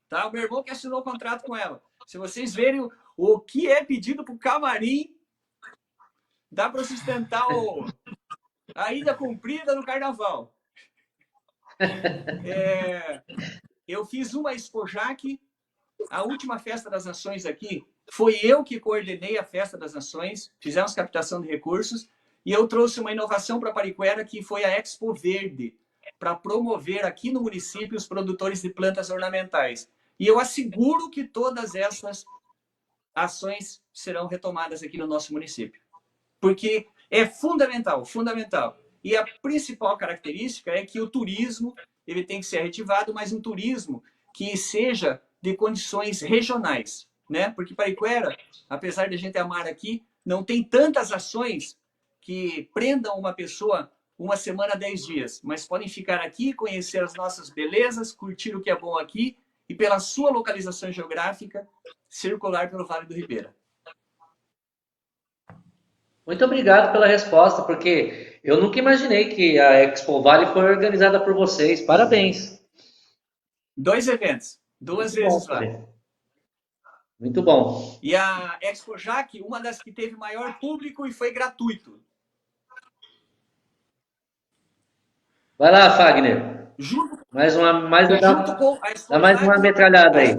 Tá? O meu irmão que assinou o contrato com ela. Se vocês verem o que é pedido para o camarim, dá para sustentar a ida comprida no carnaval. Eu fiz uma Expojac, a última Festa das Nações aqui, foi eu que coordenei a Festa das Nações, fizemos captação de recursos, e eu trouxe uma inovação para Pariquera, que foi a Expo Verde, para promover aqui no município os produtores de plantas ornamentais. E eu asseguro que todas essas ações serão retomadas aqui no nosso município. Porque é fundamental, fundamental. E a principal característica é que o turismo ele tem que ser reativado, mas um turismo que seja de condições regionais, né? Porque Pariquera, apesar de a gente amar aqui, não tem tantas ações que prendam uma pessoa uma semana, 10 dias, mas podem ficar aqui, conhecer as nossas belezas, curtir o que é bom aqui e, pela sua localização geográfica, circular pelo Vale do Ribeira. Muito obrigado pela resposta, porque eu nunca imaginei que a Expo Vale foi organizada por vocês. Parabéns. 2 eventos, 2 vezes lá. Muito bom. E a Expojac, uma das que teve maior público e foi gratuito. Vai lá, Fagner. Junto mais uma com a Expojac, metralhada aí.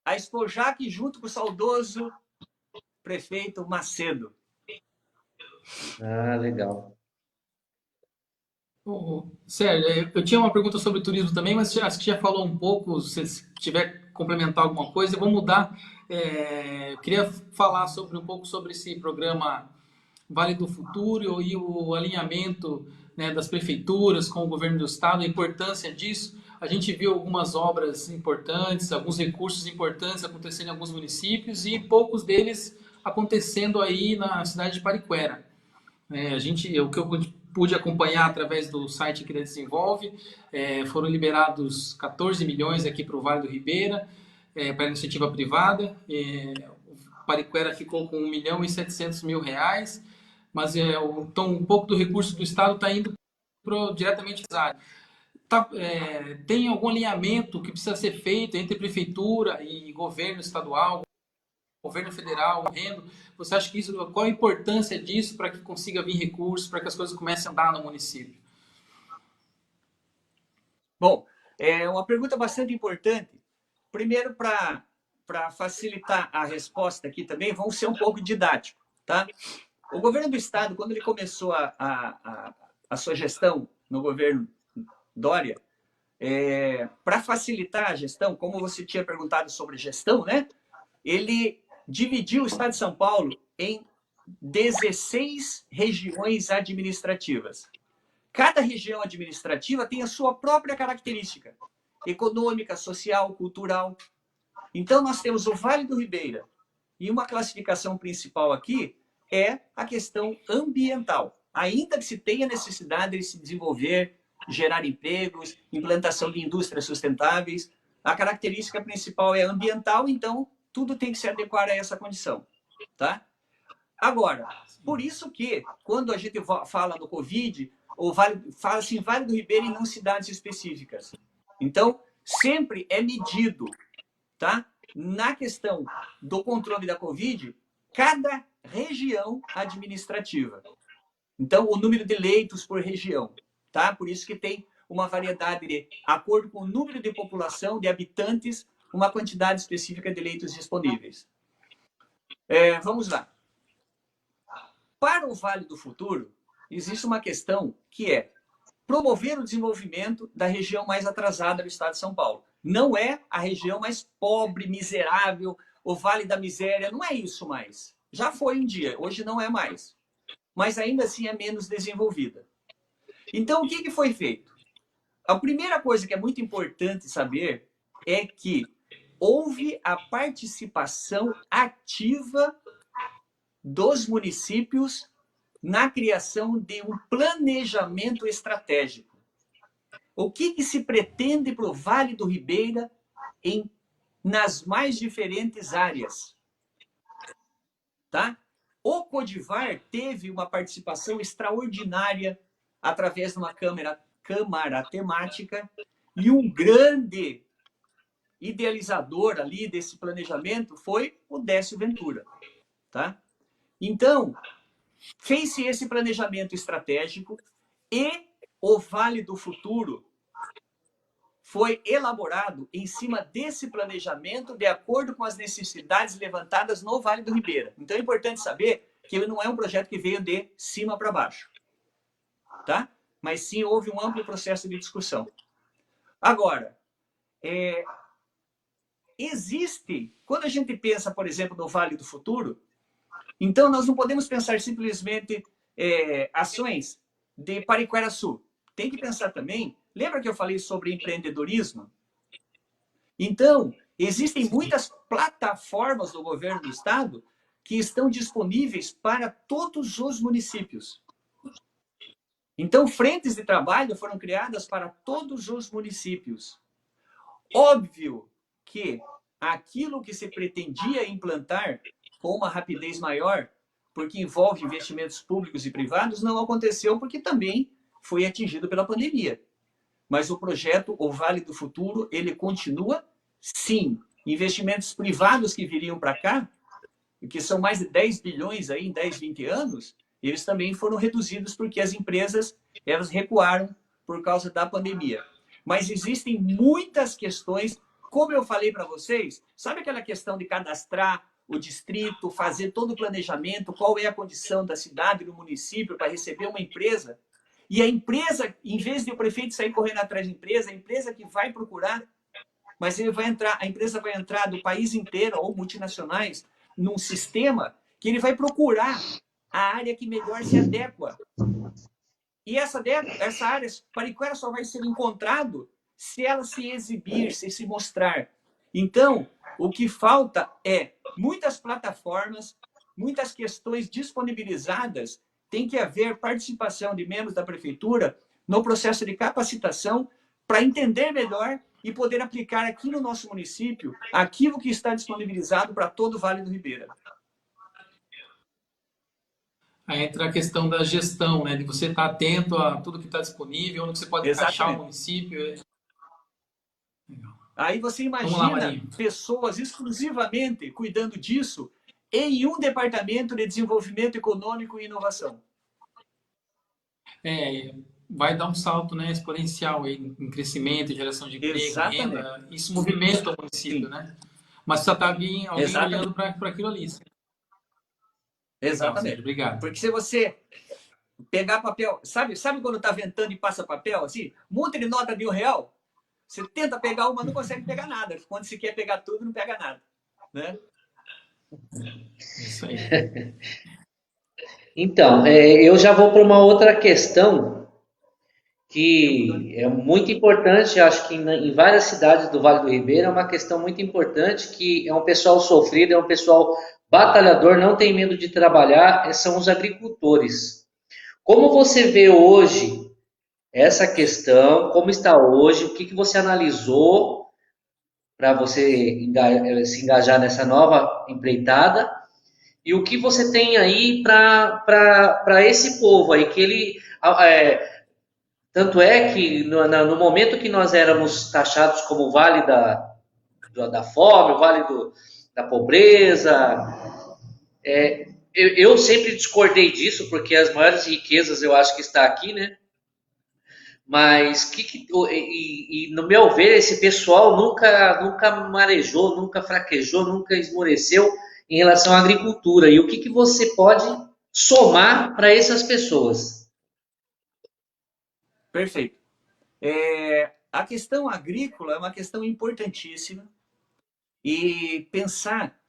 a Expojac junto com o saudoso prefeito Macedo. Ah, legal. Sérgio, eu tinha uma pergunta sobre turismo também, mas acho que já falou um pouco. Se tiver que complementar alguma coisa, eu vou mudar. Eu queria falar um pouco sobre esse programa Vale do Futuro e o alinhamento, né, das prefeituras com o governo do estado, a importância disso. A gente viu algumas obras importantes, alguns recursos importantes acontecendo em alguns municípios e poucos deles acontecendo aí na cidade de Pariquera. O que eu pude acompanhar através do site que Desenvolve, foram liberados 14 milhões aqui para o Vale do Ribeira, para a iniciativa privada. O Pariquera ficou com 1.700.000 reais, mas então, um pouco do recurso do Estado está indo diretamente para a área. Tem algum alinhamento que precisa ser feito entre prefeitura e governo estadual, governo federal, rendo? Você acha que qual a importância disso para que consiga vir recursos, para que as coisas comecem a andar no município? Bom, é uma pergunta bastante importante. Primeiro, para facilitar a resposta aqui também, vamos ser um pouco didático, tá? O governo do estado, quando ele começou a sua gestão no governo Dória, para facilitar a gestão, como você tinha perguntado sobre gestão, né? Ele dividiu o estado de São Paulo em 16 regiões administrativas. Cada região administrativa tem a sua própria característica econômica, social, cultural. Então, nós temos o Vale do Ribeira. E uma classificação principal aqui é a questão ambiental. Ainda que se tenha necessidade de se desenvolver, gerar empregos, implantação de indústrias sustentáveis, a característica principal é ambiental, então tudo tem que se adequar a essa condição, tá? Agora, por isso que, quando a gente fala no Covid, fala assim, Vale do Ribeira e não cidades específicas. Então, sempre é medido, tá? Na questão do controle da Covid, cada região administrativa. Então, o número de leitos por região, tá? Por isso que tem uma variedade de acordo com o número de população, de habitantes, uma quantidade específica de leitos disponíveis. Vamos lá. Para o Vale do Futuro, existe uma questão que é promover o desenvolvimento da região mais atrasada do estado de São Paulo. Não é a região mais pobre, miserável, o Vale da Miséria, não é isso mais. Já foi um dia, hoje não é mais. Mas ainda assim é menos desenvolvida. Então, o que foi feito? A primeira coisa que é muito importante saber é que houve a participação ativa dos municípios na criação de um planejamento estratégico. O que se pretende para o Vale do Ribeira nas mais diferentes áreas? Tá? O Codivar teve uma participação extraordinária através de uma câmara temática e um grande idealizador ali desse planejamento foi o Décio Ventura. Tá? Então, fez-se esse planejamento estratégico e o Vale do Futuro foi elaborado em cima desse planejamento de acordo com as necessidades levantadas no Vale do Ribeira. Então é importante saber que ele não é um projeto que veio de cima para baixo, tá? Mas sim houve um amplo processo de discussão. Agora, quando a gente pensa, por exemplo, no Vale do Futuro, então nós não podemos pensar simplesmente ações de Pariquera-Sul. Tem que pensar também, lembra que eu falei sobre empreendedorismo? Então, existem muitas plataformas do governo do estado que estão disponíveis para todos os municípios. Então, frentes de trabalho foram criadas para todos os municípios. Óbvio que aquilo que se pretendia implantar com uma rapidez maior, porque envolve investimentos públicos e privados, não aconteceu porque também foi atingido pela pandemia. Mas o projeto, o Vale do Futuro, ele continua, sim. Investimentos privados que viriam para cá, que são mais de 10 bilhões aí em 10, 20 anos, eles também foram reduzidos porque as empresas elas recuaram por causa da pandemia. Mas existem muitas questões como eu falei para vocês, sabe aquela questão de cadastrar o distrito, fazer todo o planejamento, qual é a condição da cidade, do município para receber uma empresa? E a empresa, em vez de o prefeito sair correndo atrás da empresa, a empresa que vai procurar, mas ele vai entrar, a empresa vai entrar do país inteiro, ou multinacionais, num sistema que ele vai procurar a área que melhor se adequa. E essa área, Pariquera só vai ser encontrado se ela se exibir, se mostrar. Então, o que falta é muitas plataformas, muitas questões disponibilizadas, tem que haver participação de membros da prefeitura no processo de capacitação para entender melhor e poder aplicar aqui no nosso município aquilo que está disponibilizado para todo o Vale do Ribeira. Aí entra a questão da gestão, né? De você estar atento a tudo que está disponível, onde você pode encaixar o município. Aí você imagina pessoas exclusivamente cuidando disso em um departamento de desenvolvimento econômico e inovação. Vai dar um salto, né, exponencial aí, em crescimento, em geração de emprego, renda. Isso movimenta o município, né? Mas só está alguém olhando para aquilo ali. Exatamente. Legal, obrigado. Porque se você pegar papel, sabe quando está ventando e passa papel, assim, um monte de nota de R$1, você tenta pegar uma, não consegue pegar nada. Quando você quer pegar tudo, não pega nada, né? Isso aí. Então, eu já vou para uma outra questão que é muito importante, acho que em várias cidades do Vale do Ribeira é uma questão muito importante, que é um pessoal sofrido, é um pessoal batalhador, não tem medo de trabalhar, são os agricultores. Como você vê hoje essa questão, como está hoje, o que você analisou para você se engajar nessa nova empreitada, e o que você tem aí para esse povo aí, que ele... tanto é que no momento que nós éramos taxados como o Vale da Fome, o Vale da Pobreza, eu sempre discordei disso, porque as maiores riquezas eu acho que está aqui, né? Mas, no meu ver, esse pessoal nunca marejou, nunca fraquejou, nunca esmoreceu em relação à agricultura. E o que você pode somar para essas pessoas? Perfeito. A questão agrícola é uma questão importantíssima. E pensar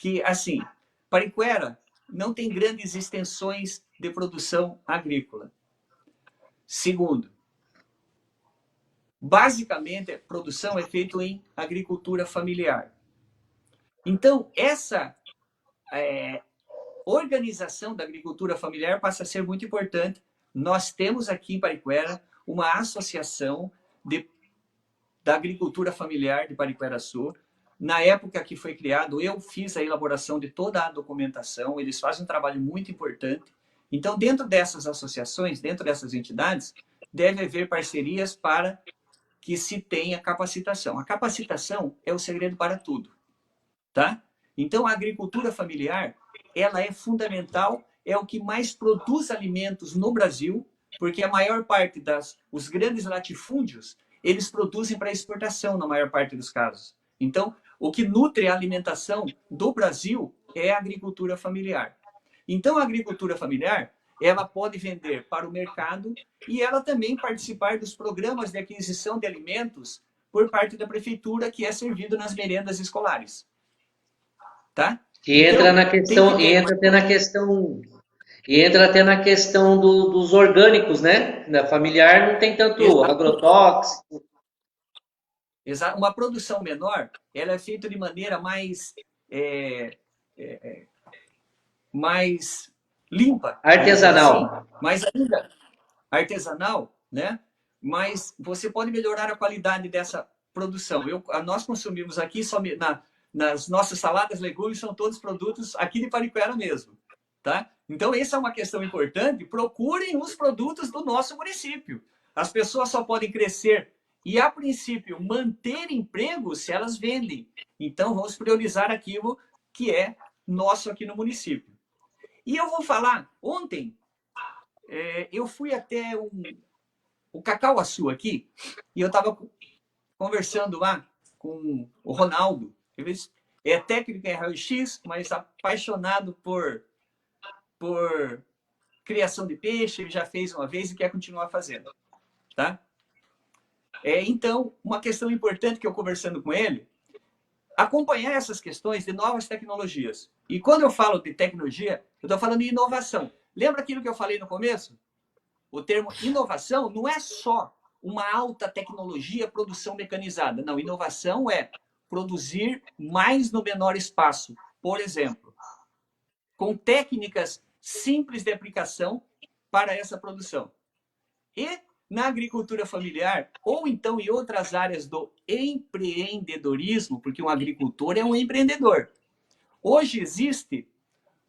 que, assim, Pariquera não tem grandes extensões de produção agrícola. Segundo, basicamente, a produção é feita em agricultura familiar. Então, essa organização da agricultura familiar passa a ser muito importante. Nós temos aqui em Pariquera uma associação da agricultura familiar de Pariquera-Sul. Na época que foi criado, eu fiz a elaboração de toda a documentação, eles fazem um trabalho muito importante. Então, dentro dessas associações, dentro dessas entidades, deve haver parcerias para que se tenha capacitação. A capacitação é o segredo para tudo, tá? Então, a agricultura familiar, ela é fundamental, é o que mais produz alimentos no Brasil, porque a maior parte os grandes latifúndios, eles produzem para exportação, na maior parte dos casos. Então, o que nutre a alimentação do Brasil é a agricultura familiar. Então, a agricultura familiar, ela pode vender para o mercado e ela também participar dos programas de aquisição de alimentos por parte da prefeitura, que é servido nas merendas escolares. Tá? E entra na questão, entra até na questão dos orgânicos, né? Na familiar não tem tanto agrotóxico. Exato. Uma produção menor, ela é feita de maneira mais limpa. Artesanal. Assim, mais ainda artesanal, né? Mas você pode melhorar a qualidade dessa produção. Nós consumimos aqui, nas nossas saladas, legumes, são todos produtos aqui de Pariquera mesmo. Tá? Então, essa é uma questão importante. Procurem os produtos do nosso município. As pessoas só podem crescer e, a princípio, manter emprego se elas vendem. Então, vamos priorizar aquilo que é nosso aqui no município. E eu vou falar, ontem, eu fui até o Cacauaçu aqui, e eu estava conversando lá com o Ronaldo. Ele é técnico em raio-x, mas apaixonado por criação de peixe, ele já fez uma vez e quer continuar fazendo. Tá? Então, uma questão importante que eu conversando com ele, acompanhar essas questões de novas tecnologias. E quando eu falo de tecnologia, eu estou falando de inovação. Lembra aquilo que eu falei no começo? O termo inovação não é só uma alta tecnologia, produção mecanizada. Não, inovação é produzir mais no menor espaço. Por exemplo, com técnicas simples de aplicação para essa produção. E na agricultura familiar, ou então em outras áreas do empreendedorismo, porque um agricultor é um empreendedor. Hoje existe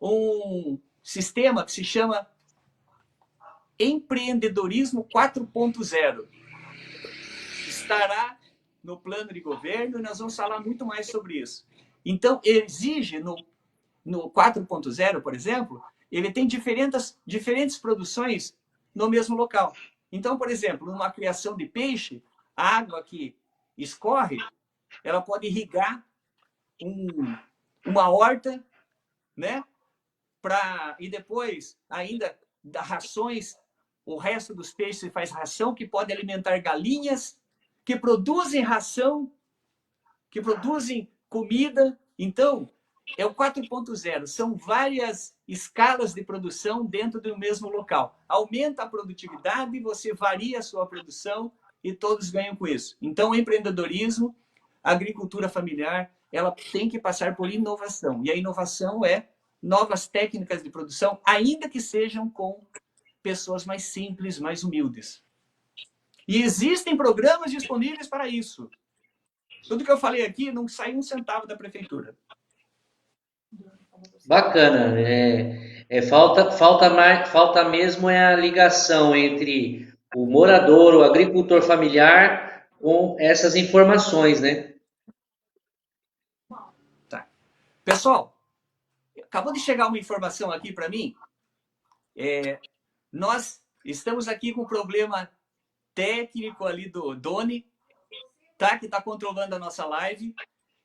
um sistema que se chama empreendedorismo 4.0. Estará no plano de governo e nós vamos falar muito mais sobre isso. Então, exige no 4.0, por exemplo, ele tem diferentes produções no mesmo local. Então, por exemplo, numa criação de peixe, a água que escorre, ela pode irrigar uma horta, né? E depois, ainda, dá rações, o resto dos peixes se faz ração, que pode alimentar galinhas, que produzem ração, que produzem comida. Então, é o 4.0. São várias escalas de produção dentro do mesmo local. Aumenta a produtividade, você varia a sua produção e todos ganham com isso. Então, o empreendedorismo, a agricultura familiar, ela tem que passar por inovação. E a inovação é novas técnicas de produção, ainda que sejam com pessoas mais simples, mais humildes. E existem programas disponíveis para isso. Tudo que eu falei aqui não sai um centavo da prefeitura. Bacana. Falta mesmo a ligação entre o morador, o agricultor familiar, com essas informações, né? Tá. Pessoal, acabou de chegar uma informação aqui para mim. Nós estamos aqui com um problema técnico ali do Doni, tá? Que está controlando a nossa live.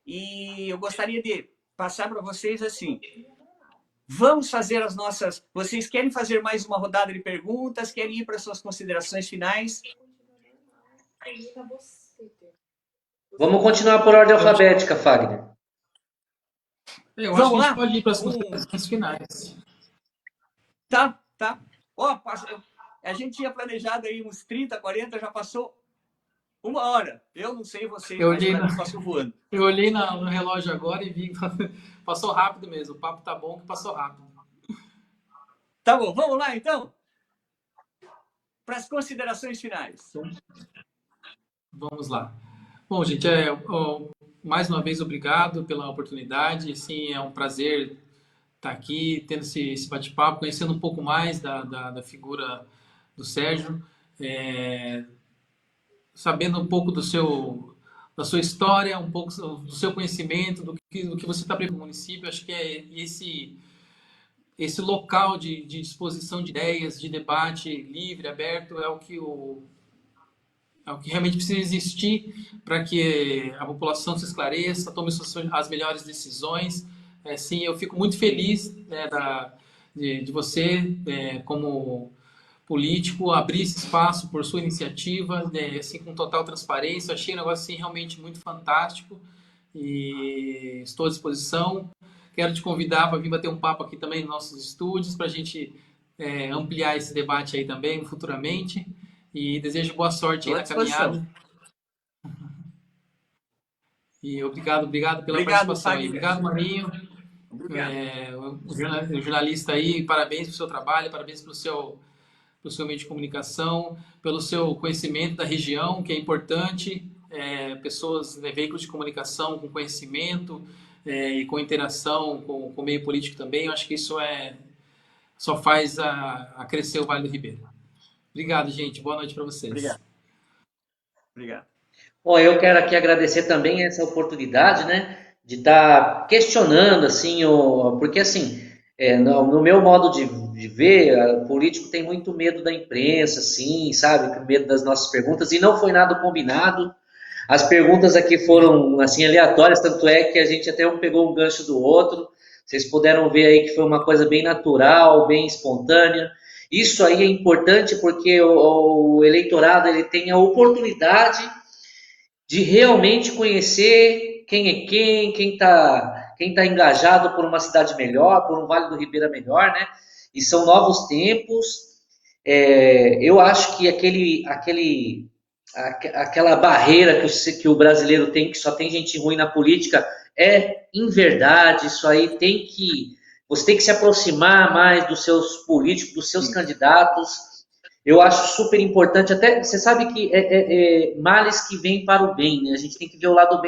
E eu gostaria de passar para vocês assim. Vamos fazer as nossas... Vocês querem fazer mais uma rodada de perguntas? Querem ir para suas considerações finais? Vamos continuar por ordem alfabética, Fagner. Eu acho que a gente pode ir para as considerações finais. Tá. Ó, a gente tinha planejado aí uns 30, 40, já passou 1 hora. Eu não sei vocês, mas passou voando. Eu olhei no relógio agora e vi que passou rápido mesmo. O papo tá bom que passou rápido. Tá bom, vamos lá então? Para as considerações finais. Vamos lá. Bom, gente, mais uma vez, obrigado pela oportunidade. Sim, é um prazer estar aqui, tendo esse bate-papo, conhecendo um pouco mais da figura do Sérgio, sabendo um pouco da sua história, um pouco do seu conhecimento, do que você está preparando no município. Acho que é esse local de disposição de ideias, de debate livre, aberto, é o que realmente precisa existir para que a população se esclareça, tome as melhores decisões. Sim, eu fico muito feliz, né, de você, como político, abrir esse espaço por sua iniciativa, né, assim, com total transparência. Eu achei um negócio assim, realmente muito fantástico e estou à disposição. Quero te convidar para vir bater um papo aqui também nos nossos estúdios, para a gente ampliar esse debate aí também futuramente. E desejo boa sorte aí na caminhada. E obrigado pela participação aí. Obrigado, Marinho. O jornalista aí, parabéns pelo seu trabalho, parabéns pelo seu meio de comunicação, pelo seu conhecimento da região, que é importante. Pessoas, veículos de comunicação com conhecimento e com interação com o meio político também. Eu acho que isso só faz a crescer o Vale do Ribeira. Obrigado, gente. Boa noite para vocês. Obrigado. Bom, eu quero aqui agradecer também essa oportunidade, né, de estar questionando, assim, porque, assim, no meu modo de ver, o político tem muito medo da imprensa, assim, sabe, com medo das nossas perguntas, e não foi nada combinado. As perguntas aqui foram assim aleatórias, tanto é que a gente até um pegou um gancho do outro. Vocês puderam ver aí que foi uma coisa bem natural, bem espontânea. Isso aí é importante porque o eleitorado ele tem a oportunidade de realmente conhecer quem é quem tá engajado por uma cidade melhor, por um Vale do Ribeira melhor, né? E são novos tempos. Eu acho que aquela barreira que o brasileiro tem, que só tem gente ruim na política, é em verdade. Isso aí você tem que se aproximar mais dos seus políticos, dos seus candidatos. Eu acho super importante, até você sabe que males que vêm para o bem, né? A gente tem que ver o lado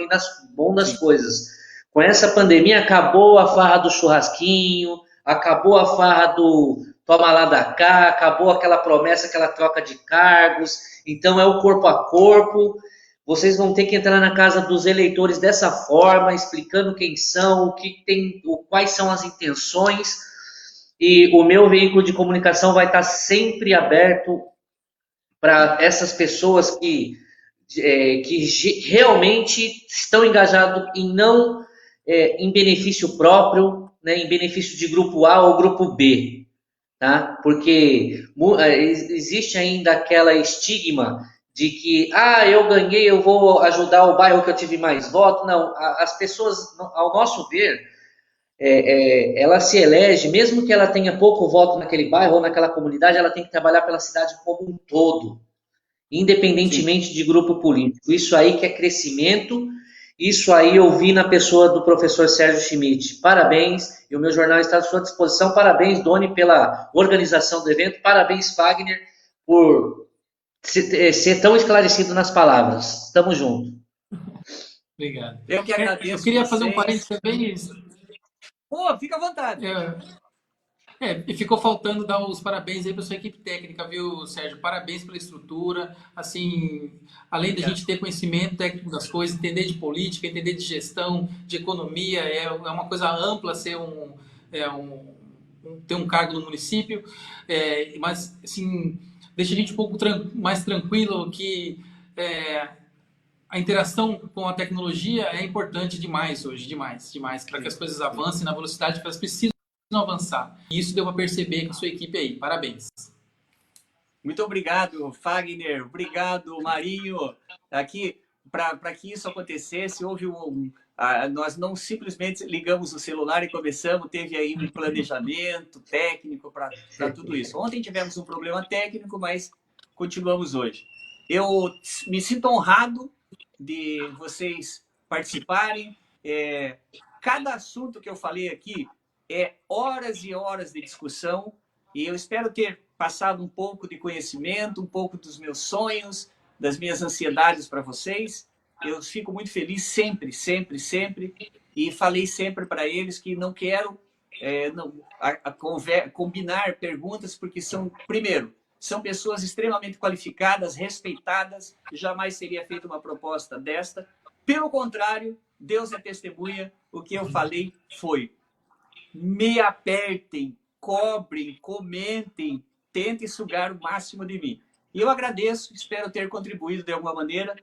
bom das coisas. Com essa pandemia acabou a farra do churrasquinho, acabou a farra do toma lá da cá, acabou aquela promessa, aquela troca de cargos. Então é o corpo a corpo. Vocês vão ter que entrar na casa dos eleitores dessa forma, explicando quem são, quais são as intenções. E o meu veículo de comunicação vai estar sempre aberto para essas pessoas que realmente estão engajados em não em benefício próprio, né, em benefício de grupo A ou grupo B, tá? Porque existe ainda aquela estigma de que eu ganhei, eu vou ajudar o bairro que eu tive mais voto. Não, as pessoas, ao nosso ver, ela se elege, mesmo que ela tenha pouco voto naquele bairro ou naquela comunidade, ela tem que trabalhar pela cidade como um todo, independentemente de grupo político. Isso aí que é crescimento, isso aí eu vi na pessoa do professor Sérgio Schmidt. Parabéns, e o meu jornal está à sua disposição. Parabéns, Doni, pela organização do evento. Parabéns, Fagner, por ser tão esclarecido nas palavras. Tamo junto. Obrigado. Eu que agradeço. Eu queria fazer um parênteses também. Pô, fica à vontade. E ficou faltando dar os parabéns aí para sua equipe técnica, viu, Sérgio? Parabéns pela estrutura. Assim, além da gente ter conhecimento técnico das coisas, entender de política, entender de gestão, de economia, é uma coisa ampla ser ter um cargo no município. Mas, assim, deixa a gente um pouco mais tranquilo que a interação com a tecnologia é importante demais hoje, demais, para que as coisas avancem na velocidade que elas precisam avançar. E isso deu para perceber com a sua equipe aí. Parabéns. Muito obrigado, Fagner. Obrigado, Marinho. Aqui, para que isso acontecesse, houve nós não simplesmente ligamos o celular e começamos, teve aí um planejamento técnico para tudo isso. Ontem tivemos um problema técnico, mas continuamos hoje. Eu me sinto honrado de vocês participarem. Cada assunto que eu falei aqui é horas e horas de discussão, e eu espero ter passado um pouco de conhecimento, um pouco dos meus sonhos, das minhas ansiedades para vocês. Eu fico muito feliz sempre, e falei sempre para eles que não quero combinar perguntas, porque são pessoas extremamente qualificadas, respeitadas. Jamais seria feita uma proposta desta. Pelo contrário, Deus é testemunha, o que eu falei foi: me apertem, cobrem, comentem, tentem sugar o máximo de mim. E eu agradeço, espero ter contribuído de alguma maneira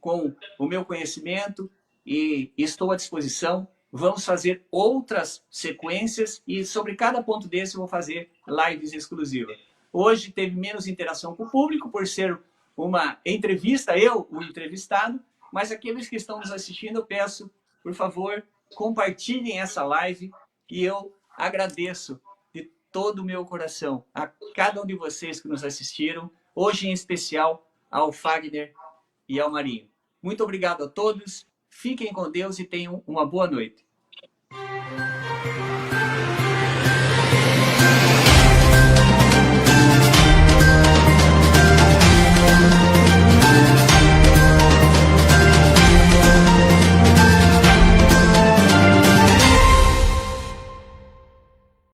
com o meu conhecimento e estou à disposição. Vamos fazer outras sequências e sobre cada ponto desse eu vou fazer lives exclusivas. Hoje teve menos interação com o público por ser uma entrevista, eu, o entrevistado, mas aqueles que estão nos assistindo, eu peço, por favor, compartilhem essa live. E eu agradeço de todo o meu coração a cada um de vocês que nos assistiram, hoje em especial ao Fagner e ao Marinho. Muito obrigado a todos, fiquem com Deus e tenham uma boa noite.